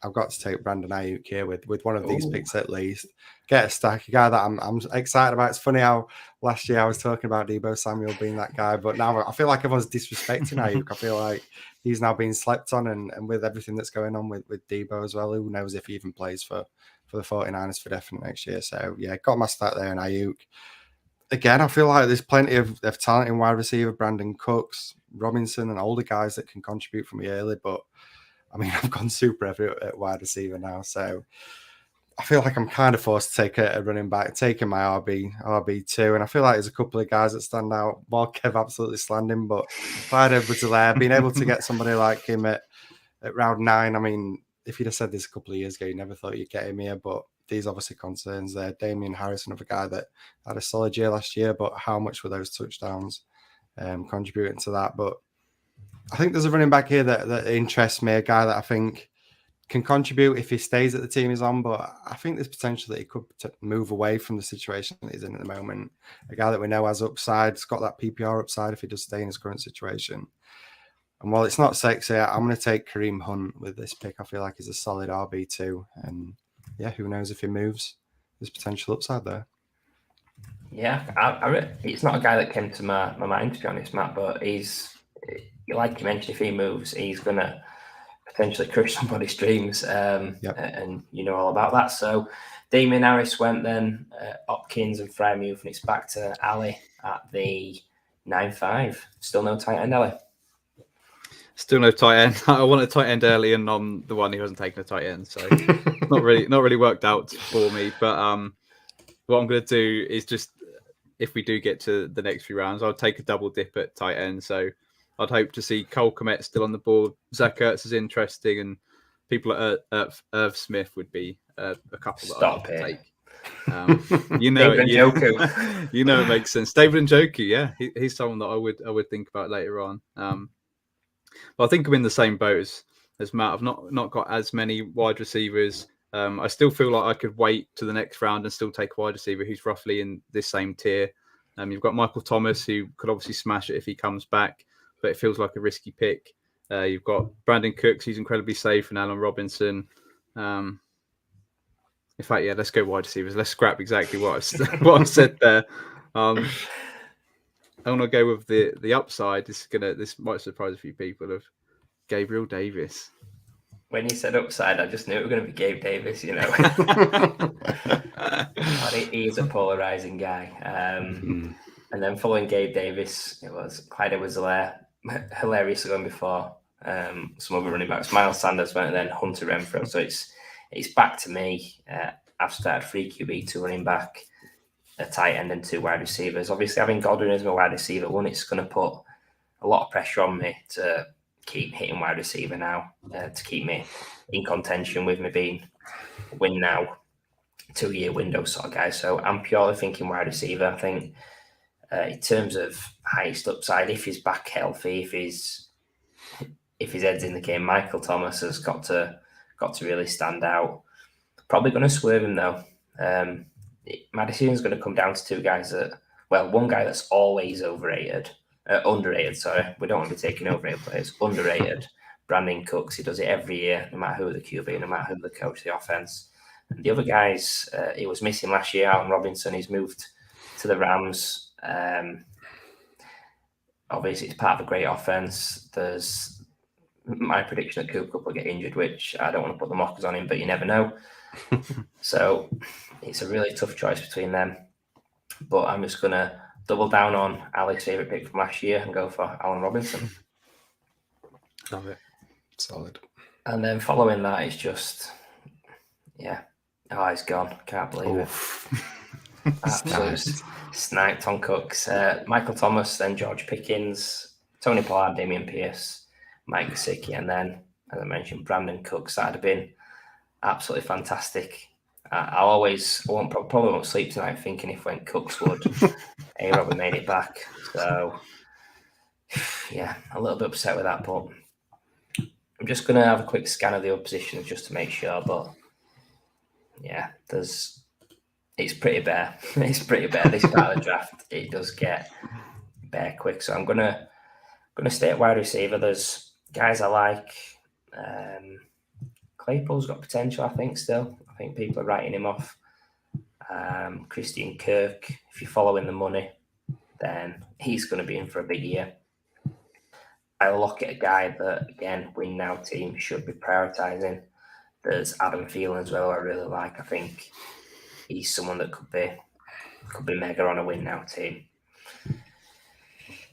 I've got to take Brandon Ayuk here with one of these picks at least. Get a stack, a guy that I'm excited about. It's funny how last year I was talking about Deebo Samuel being that guy, but now I feel like everyone's disrespecting Ayuk. I feel like he's now being slept on, and with everything that's going on with Deebo as well, who knows if he even plays for the 49ers for definite next year. So yeah, got my stack there in Ayuk. Again, I feel like there's plenty of talent in wide receiver, Brandon Cooks, Robinson, and older guys that can contribute from me early. But I mean, I've gone super heavy at wide receiver now, so I feel like I'm kind of forced to take a running back, taking my RB2, and I feel like there's a couple of guys that stand out. While Kev absolutely slammed him, but Clyde Edwards-Helaire, being able to get somebody like him at round 9. I mean, if you'd have said this a couple of years ago, you never thought you'd get him here, but these obviously concerns there. Damian Harris, another guy that had a solid year last year, but how much were those touchdowns contributing to that? But I think there's a running back here that interests me, a guy that I think can contribute if he stays at the team he's on, but I think there's potential that he could move away from the situation that he's in at the moment. A guy that we know has upside, has got that PPR upside if he does stay in his current situation. And while it's not sexy, I'm going to take Kareem Hunt with this pick. I feel like he's a solid RB2, and yeah, who knows if he moves? There's potential upside there. Yeah, it's not a guy that came to my mind, to be honest, Matt, but he's, like you mentioned, if he moves, he's going to potentially crush somebody's dreams, and you know all about that. So Damian Harris went then, Hopkins and Freiermuth, and it's back to Ali at the 9-5. Still no tight end, Ali? Still no tight end. I want a tight end early, and I'm the one who hasn't taken a tight end, so not really worked out for me. But what I'm going to do is just, if we do get to the next few rounds, I'll take a double dip at tight end. So I'd hope to see Cole Kmet still on the board. Zach Ertz is interesting, and people at Irv Smith would be a couple that I'd take. You know, it makes sense. David Njoku, yeah, he's someone that I would think about later on. But I think I'm in the same boat as Matt. I've not got as many wide receivers. I still feel like I could wait to the next round and still take a wide receiver who's roughly in this same tier. You've got Michael Thomas, who could obviously smash it if he comes back, but it feels like a risky pick. You've got Brandon Cooks, who's incredibly safe, and Allen Robinson. In fact, yeah, let's go wide receivers. Let's scrap exactly what I said there. I want to go with the upside. This might surprise a few people, of Gabriel Davis. When you said upside, I just knew it was going to be Gabe Davis, you know. He is a polarizing guy. And then following Gabe Davis, it was Clyde Edwards-Helaire, hilarious going before. Some other running backs. Miles Sanders went, and then Hunter Renfrow. So it's back to me. I've started 3 QB, 2 running back, a tight end, and 2 wide receivers. Obviously, having Godwin as my wide receiver, it's going to put a lot of pressure on me to keep hitting wide receiver now, to keep me in contention with me being win now, 2-year window sort of guy. So I'm purely thinking wide receiver. I think in terms of highest upside, if he's back healthy, if his head's in the game, Michael Thomas has got to got to really stand out. Probably going to swerve him though. My decision is going to come down to two guys one guy that's always underrated. Sorry, we don't want to be taking overrated players. Underrated, Brandon Cooks. He does it every year, no matter who the QB, no matter who the coach, the offense. And the other guys, he was missing last year. Allen Robinson, he's moved to the Rams. Obviously, it's part of a great offense. There's my prediction that Cooper Kupp will get injured, which I don't want to put the mockers on him, but you never know. So it's a really tough choice between them. But I'm just going to double down on Ali's favourite pick from last year and go for Allen Robinson. Love it. Solid. And then following that, it's just, he's gone. Can't believe it. Absolutely sniped on Cooks. Michael Thomas, then George Pickens, Tony Pollard, Damian Pierce, Mike Gesicki, and then, as I mentioned, Brandon Cooks. That'd have been absolutely fantastic. Probably won't sleep tonight thinking if when Cooks would, A-Rob made it back. So, yeah, a little bit upset with that, but I'm just going to have a quick scan of the other positions just to make sure. But, yeah, it's pretty bare. It's pretty bare. This part of the draft, it does get bare quick. So I'm gonna stay at wide receiver. There's guys I like. Claypool's got potential, I think, still. I think people are writing him off. Christian Kirk, if you're following the money, then he's going to be in for a big year. I look at a guy that, again, win now team should be prioritising. There's Adam Thielen as well, I really like. I think he's someone that could be mega on a win now team.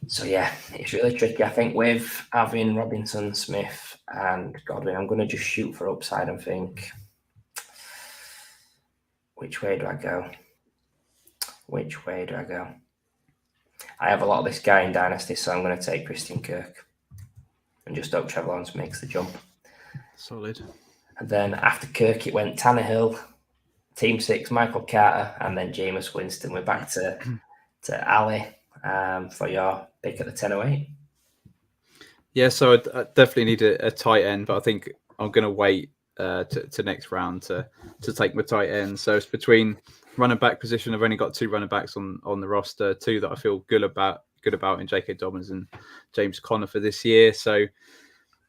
So yeah, it's really tricky. I think with having Robinson, Smith, and Godwin, I'm going to just shoot for upside and think, which way do I go? I have a lot of this guy in Dynasty, so I'm going to take Christian Kirk and just hope Trevor Lawrence makes the jump. Solid. And then after Kirk, it went Tannehill, Team 6, Michael Carter, and then Jameis Winston. We're back to Ali for your pick at the 10:08. Yeah, so I definitely need a tight end, but I think I'm going to wait to next round to take my tight end. So it's between running back position. I've only got 2 running backs on the roster, 2 that I feel good about in J.K. Dobbins and James Conner for this year. So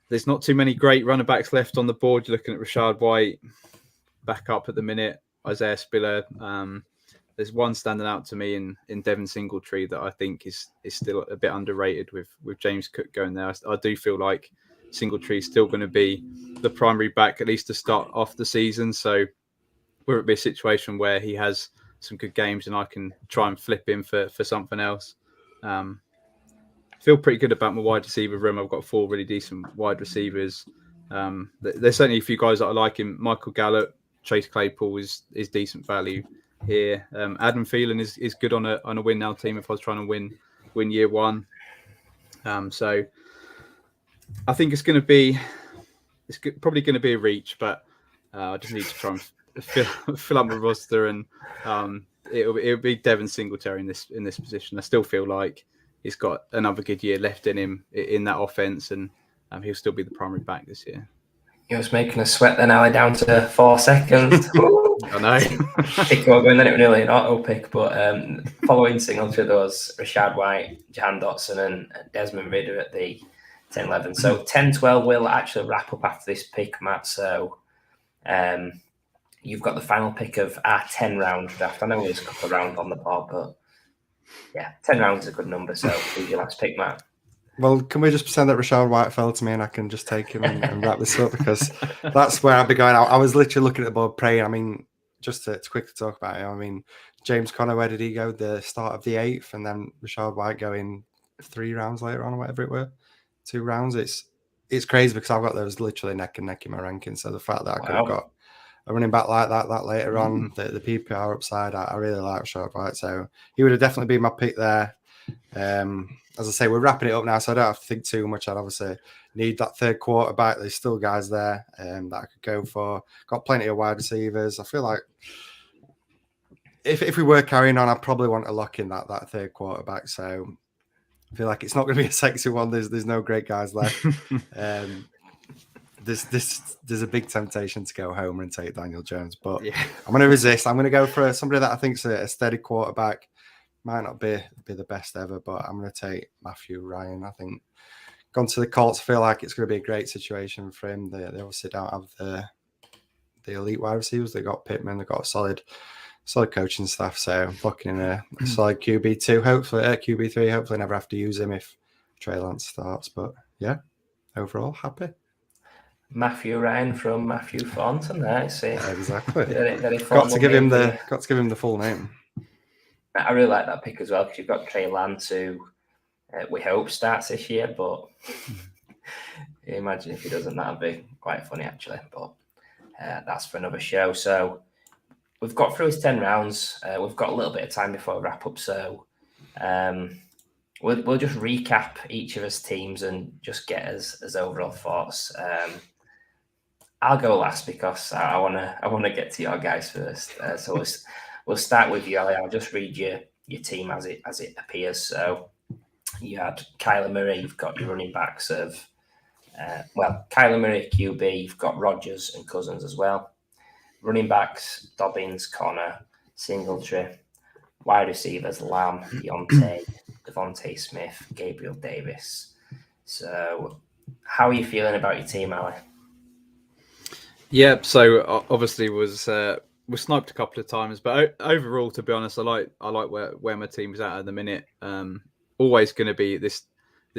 there's not too many great running backs left on the board. You're looking at Rashad White back up at the minute, Isaiah Spiller. There's one standing out to me in Devin Singletary that I think is still a bit underrated with James Cook going there. I do feel like Singletary is still going to be the primary back, at least to start off the season. So will it be a situation where he has some good games and I can try and flip him for something else? Feel pretty good about my wide receiver room. I've got 4 really decent wide receivers. There's certainly a few guys that I like in Michael Gallup. Chase Claypool is decent value here. Adam Thielen is good on a win now team if I was trying to win year one. So I think it's probably going to be a reach, but I just need to try and fill up my roster, and it'll be Devin Singletary in this position. I still feel like he's got another good year left in him in that offense, and he'll still be the primary back this year. You was making us sweat then, Ali, down to 4 seconds. I know. Pick going, then it was nearly an auto pick, but following Singletary, there was Rashad White, Jahan Dotson, and Desmond Ridder at the 10-11. So 10-12 will actually wrap up after this pick, Matt. So you've got the final pick of our 10-round draft. I know there's a couple of rounds on the board, but yeah, 10 rounds is a good number. So who's your last pick, Matt? Well, can we just pretend that Rashad White fell to me and I can just take him and wrap this up, because that's where I'd be going. I was literally looking at the board praying. I mean, just to quickly talk about it, I mean, James Conner, where did he go? The start of the 8th, and then Rashad White going 3 rounds later on, or whatever it were, 2 rounds. It's crazy because I've got those literally neck and neck in my rankings. So the fact that I could have got a running back like that later on, the PPR upside, I really like Rashad White. So he would have definitely been my pick there. As I say, we're wrapping it up now, so I don't have to think too much. I'd obviously need that 3rd quarterback. There's still guys there that I could go for. Got plenty of wide receivers. I feel like if we were carrying on, I'd probably want to lock in that 3rd quarterback. So I feel like it's not going to be a sexy one. There's no great guys left. there's a big temptation to go home and take Daniel Jones, but Yeah. I'm going to resist. I'm going to go for somebody that I think's a steady quarterback. Might not be the best ever, but I'm going to take Matthew Ryan. I think gone to the Colts. I feel like it's going to be a great situation for him. They obviously don't have the elite wide receivers. They got Pittman. They got a solid coaching staff. So I'm looking in a solid QB2. Hopefully at QB3. Hopefully never have to use him if Trey Lance starts. But yeah, overall happy. Matthew Ryan from Matthew Thornton. There, see, exactly. Very got to give him the full name. I really like that pick as well because you've got Trey Lance, who we hope starts this year, but imagine if he doesn't, that'd be quite funny actually. But that's for another show. So we've got through his 10 rounds. We've got a little bit of time before we wrap up. So we'll just recap each of us teams and just get as overall thoughts. I'll go last because I wanna get to your guys first. So we'll start with you, Ali. I'll just read your team as it appears. So you had Kyler Murray. You've got your running backs of Kyler Murray QB. You've got Rodgers and Cousins as well. Running backs: Dobbins, Connor, Singletary. Wide receivers: Lamb, Deontay, Devontae Smith, Gabriel Davis. So, how are you feeling about your team, Ali? Yeah, so obviously was sniped a couple of times, but overall, to be honest, I like where my team's at the minute. Always going to be this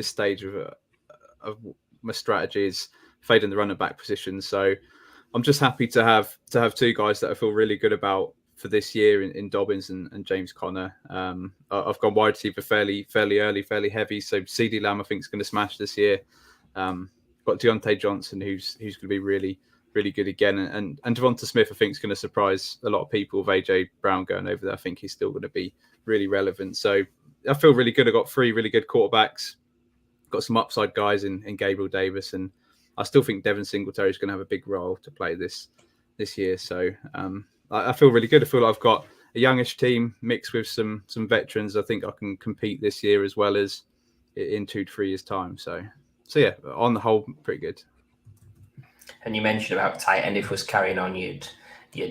stage of my strategy is fading the running back position. So I'm just happy to have two guys that I feel really good about for this year in Dobbins and James Conner. I've gone wide receiver fairly early, fairly heavy. So CeeDee Lamb I think is going to smash this year. Got Deontay Johnson who's going to be really good again, and Devonta Smith I think is going to surprise a lot of people with AJ Brown going over there. I think he's still going to be really relevant. So I feel really good. I got 3 really good quarterbacks. Got some upside guys in Gabriel Davis, and I still think Devin Singletary is going to have a big role to play this year. So I feel really good. I feel like I've got a youngish team mixed with some veterans. I think I can compete this year as well as in 2 to 3 years' time. So yeah, on the whole, pretty good. And you mentioned about tight end. If was carrying on, you'd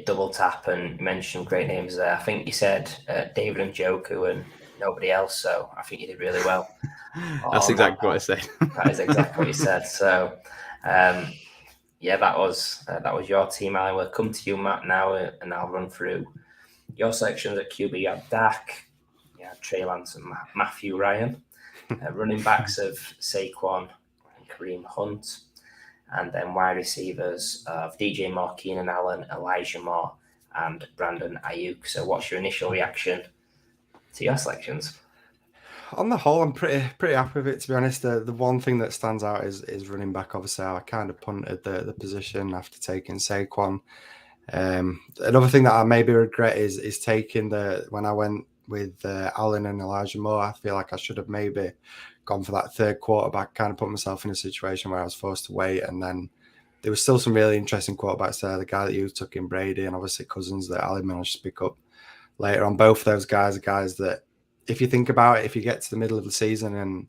double tap, and you mentioned great names there. I think you said David Njoku and nobody else. So I think you did really well. That's exactly what I said. That is exactly what you said. So yeah, that was your team. I will come to you, Matt, now, and I'll run through your sections at QB. You had Dak, you had Trey Lance and Matthew Ryan. Running backs of Saquon and Kareem Hunt. And then wide receivers of DJ Moore, Keenan Allen, Elijah Moore, and Brandon Ayuk. So what's your initial reaction to your selections? On the whole, I'm pretty happy with it, to be honest. The one thing that stands out is running back. Obviously, I kind of punted the position after taking Saquon. Another thing that I maybe regret is taking when I went with Allen and Elijah Moore. I feel like I should have maybe gone for that third quarterback, kind of put myself in a situation where I was forced to wait. And then there was still some really interesting quarterbacks there. The guy that you took in Brady, and obviously Cousins that Ali managed to pick up later on. Both of those guys are guys that, if you think about it, if you get to the middle of the season and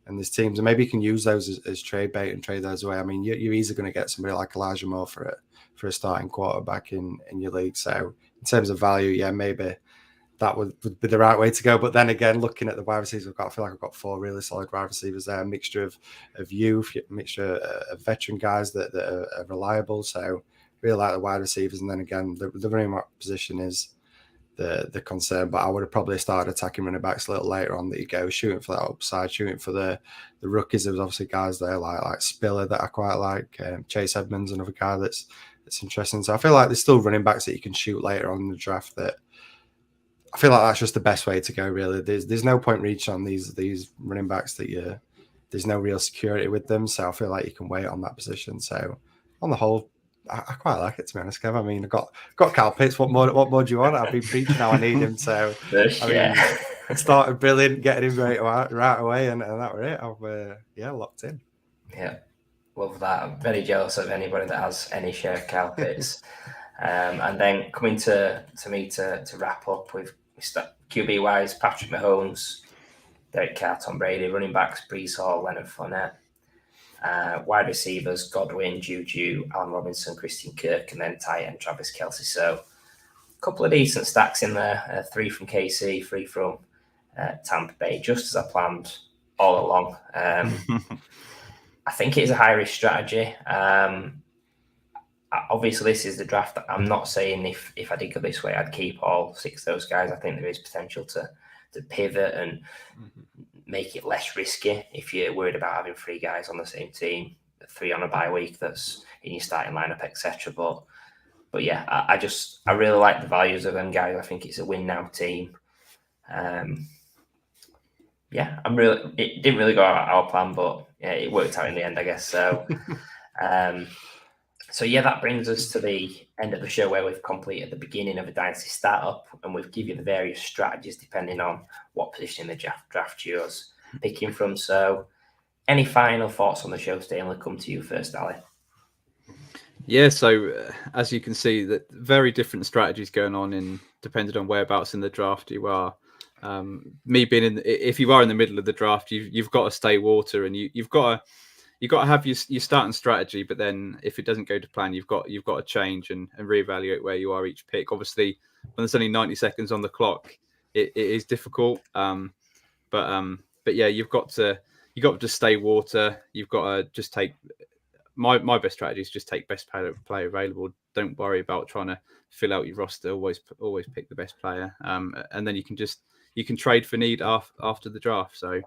there's teams, and maybe you can use those as trade bait and trade those away. I mean, you're easily going to get somebody like Elijah Moore for a starting quarterback in your league. So in terms of value, yeah, maybe that would be the right way to go. But then again, looking at the wide receivers, I feel like I've got 4 really solid wide receivers there, a mixture of youth, a mixture of veteran guys that are reliable. So really like the wide receivers. And then again, the running back position is the concern, but I would have probably started attacking running backs a little later on. That you go shooting for that upside, shooting for the rookies. There was obviously guys there like Spiller that I quite like, Chase Edmonds, another guy that's interesting. So I feel like there's still running backs that you can shoot later on in the draft. That I feel like that's just the best way to go. Really, there's no point reaching on these running backs that there's no real security with them. So I feel like you can wait on that position. So on the whole, I quite like it, to be honest, Kev. I mean, I got Kyle Pitts. What more do you want? I've been preaching how I need him. So I started brilliant, getting him right away, and that was it. I've locked in. Yeah, love that. I'm very jealous of anybody that has any share of Kyle Pitts. And then coming to me to wrap up with QB wise, Patrick Mahomes, Derek Carr, Tom Brady, running backs, Brees Hall, Leonard Fournette. Wide receivers, Godwin, Juju, Allen Robinson, Christian Kirk, and then tight end Travis Kelce. So a couple of decent stacks in there, 3 from KC, 3 from Tampa Bay, just as I planned all along. I think it is a high-risk strategy. Obviously, this is the draft. I'm not saying if I did go this way, I'd keep all 6 of those guys. I think there is potential to pivot and make it less risky if you're worried about having 3 guys on the same team, 3 on a bye week that's in your starting lineup, etc. But yeah, I really like the values of them guys. I think it's a win now team. Yeah, it didn't really go out our plan, but yeah, it worked out in the end, I guess. So, so yeah, that brings us to the end of the show where we've completed the beginning of a Dynasty startup, and we've given you the various strategies depending on what position in the draft you're picking from. So, any final thoughts on the show today? I'll come to you first, Ali. Yeah, so as you can see, that very different strategies going on depending on whereabouts in the draft you are. Me being if you are in the middle of the draft, you've got to stay water, and you've got to have your starting strategy. But then if it doesn't go to plan, you've got to change and reevaluate where you are each pick. Obviously, when there's only 90 seconds on the clock, it is difficult. But yeah, you've got to just stay water. You've got to just take. My best strategy is just take best player available. Don't worry about trying to fill out your roster. Always pick the best player, and then you can trade for need after the draft. So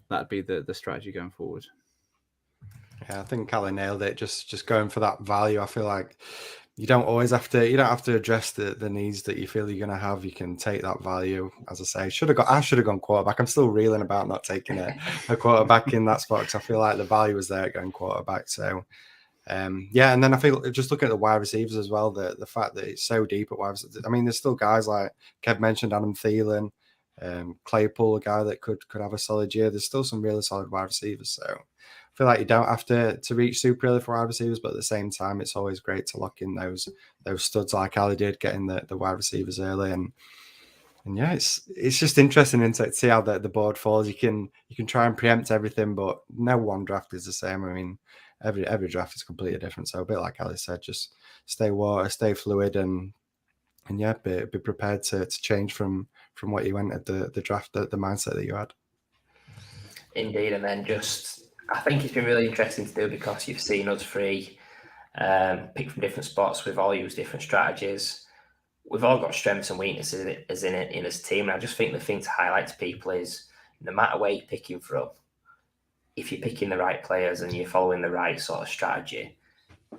that'd be the strategy going forward. Yeah, I think Callie nailed it. Just going for that value. I feel like you don't have to address the needs that you feel you're going to have. You can take that value. As I say, I should have gone quarterback. I'm still reeling about not taking a quarterback in that spot because I feel like the value was there going quarterback. So yeah, and then I feel just looking at the wide receivers as well, the fact that it's so deep at wide receivers. I mean, there's still guys like Kev mentioned, Adam Thielen, Claypool, a guy that could have a solid year. There's still some really solid wide receivers. So I feel like you don't have to reach super early for wide receivers, but at the same time, it's always great to lock in those studs like Ali did, getting the wide receivers early. And yeah, it's just interesting to see how the board falls. You can try and preempt everything, but no one draft is the same. I mean, every draft is completely different. So a bit like Ali said, just stay water, stay fluid, and yeah, be prepared to change from what you went at the draft, the mindset that you had. Indeed, and then I think it's been really interesting to do because you've seen us 3 pick from different spots. We've all used different strategies. We've all got strengths and weaknesses in as a team. And I just think the thing to highlight to people is no matter where you're picking from, if you're picking the right players and you're following the right sort of strategy,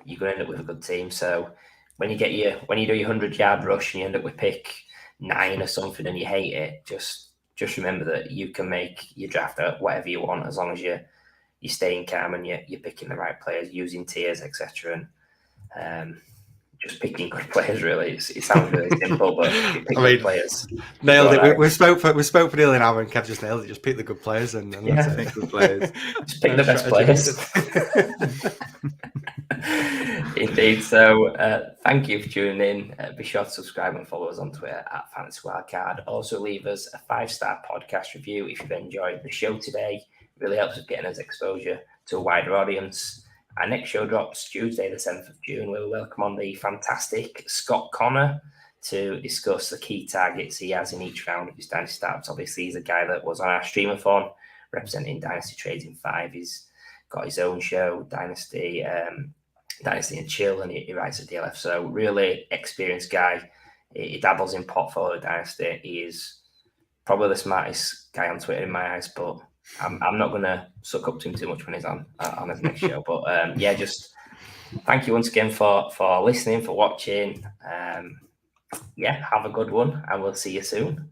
you're going to end up with a good team. So when you do your 100-yard rush and you end up with pick 9 or something and you hate it, just remember that you can make your draft out whatever you want as long as you're staying calm and you're picking the right players, using tiers, etc. And just picking good players. Really, it sounds really simple, but good players. Nailed it. Right. We spoke for nearly an hour, and Kev just nailed it. Just pick the good players, and that's it. Good players. Just pick the best players. Indeed. So, thank you for tuning in. Be sure to subscribe and follow us on Twitter at Fantasy Wildcard. Also, leave us a 5-star podcast review if you've enjoyed the show today. It really helps us getting us exposure to a wider audience. Our next show drops Tuesday, the 7th of June. We'll welcome on the fantastic Scott Connor to discuss the key targets he has in each round of his Dynasty startups. Obviously, he's a guy that was on our streamathon representing Dynasty Trades in 5. He's got his own show, Dynasty and Chill, and he writes at DLF. So really experienced guy. He dabbles in portfolio Dynasty. He is probably the smartest guy on Twitter in my eyes, but I'm not going to suck up to him too much when he's on his next show. But yeah, just thank you once again for listening, for watching. Yeah, have a good one, and we'll see you soon.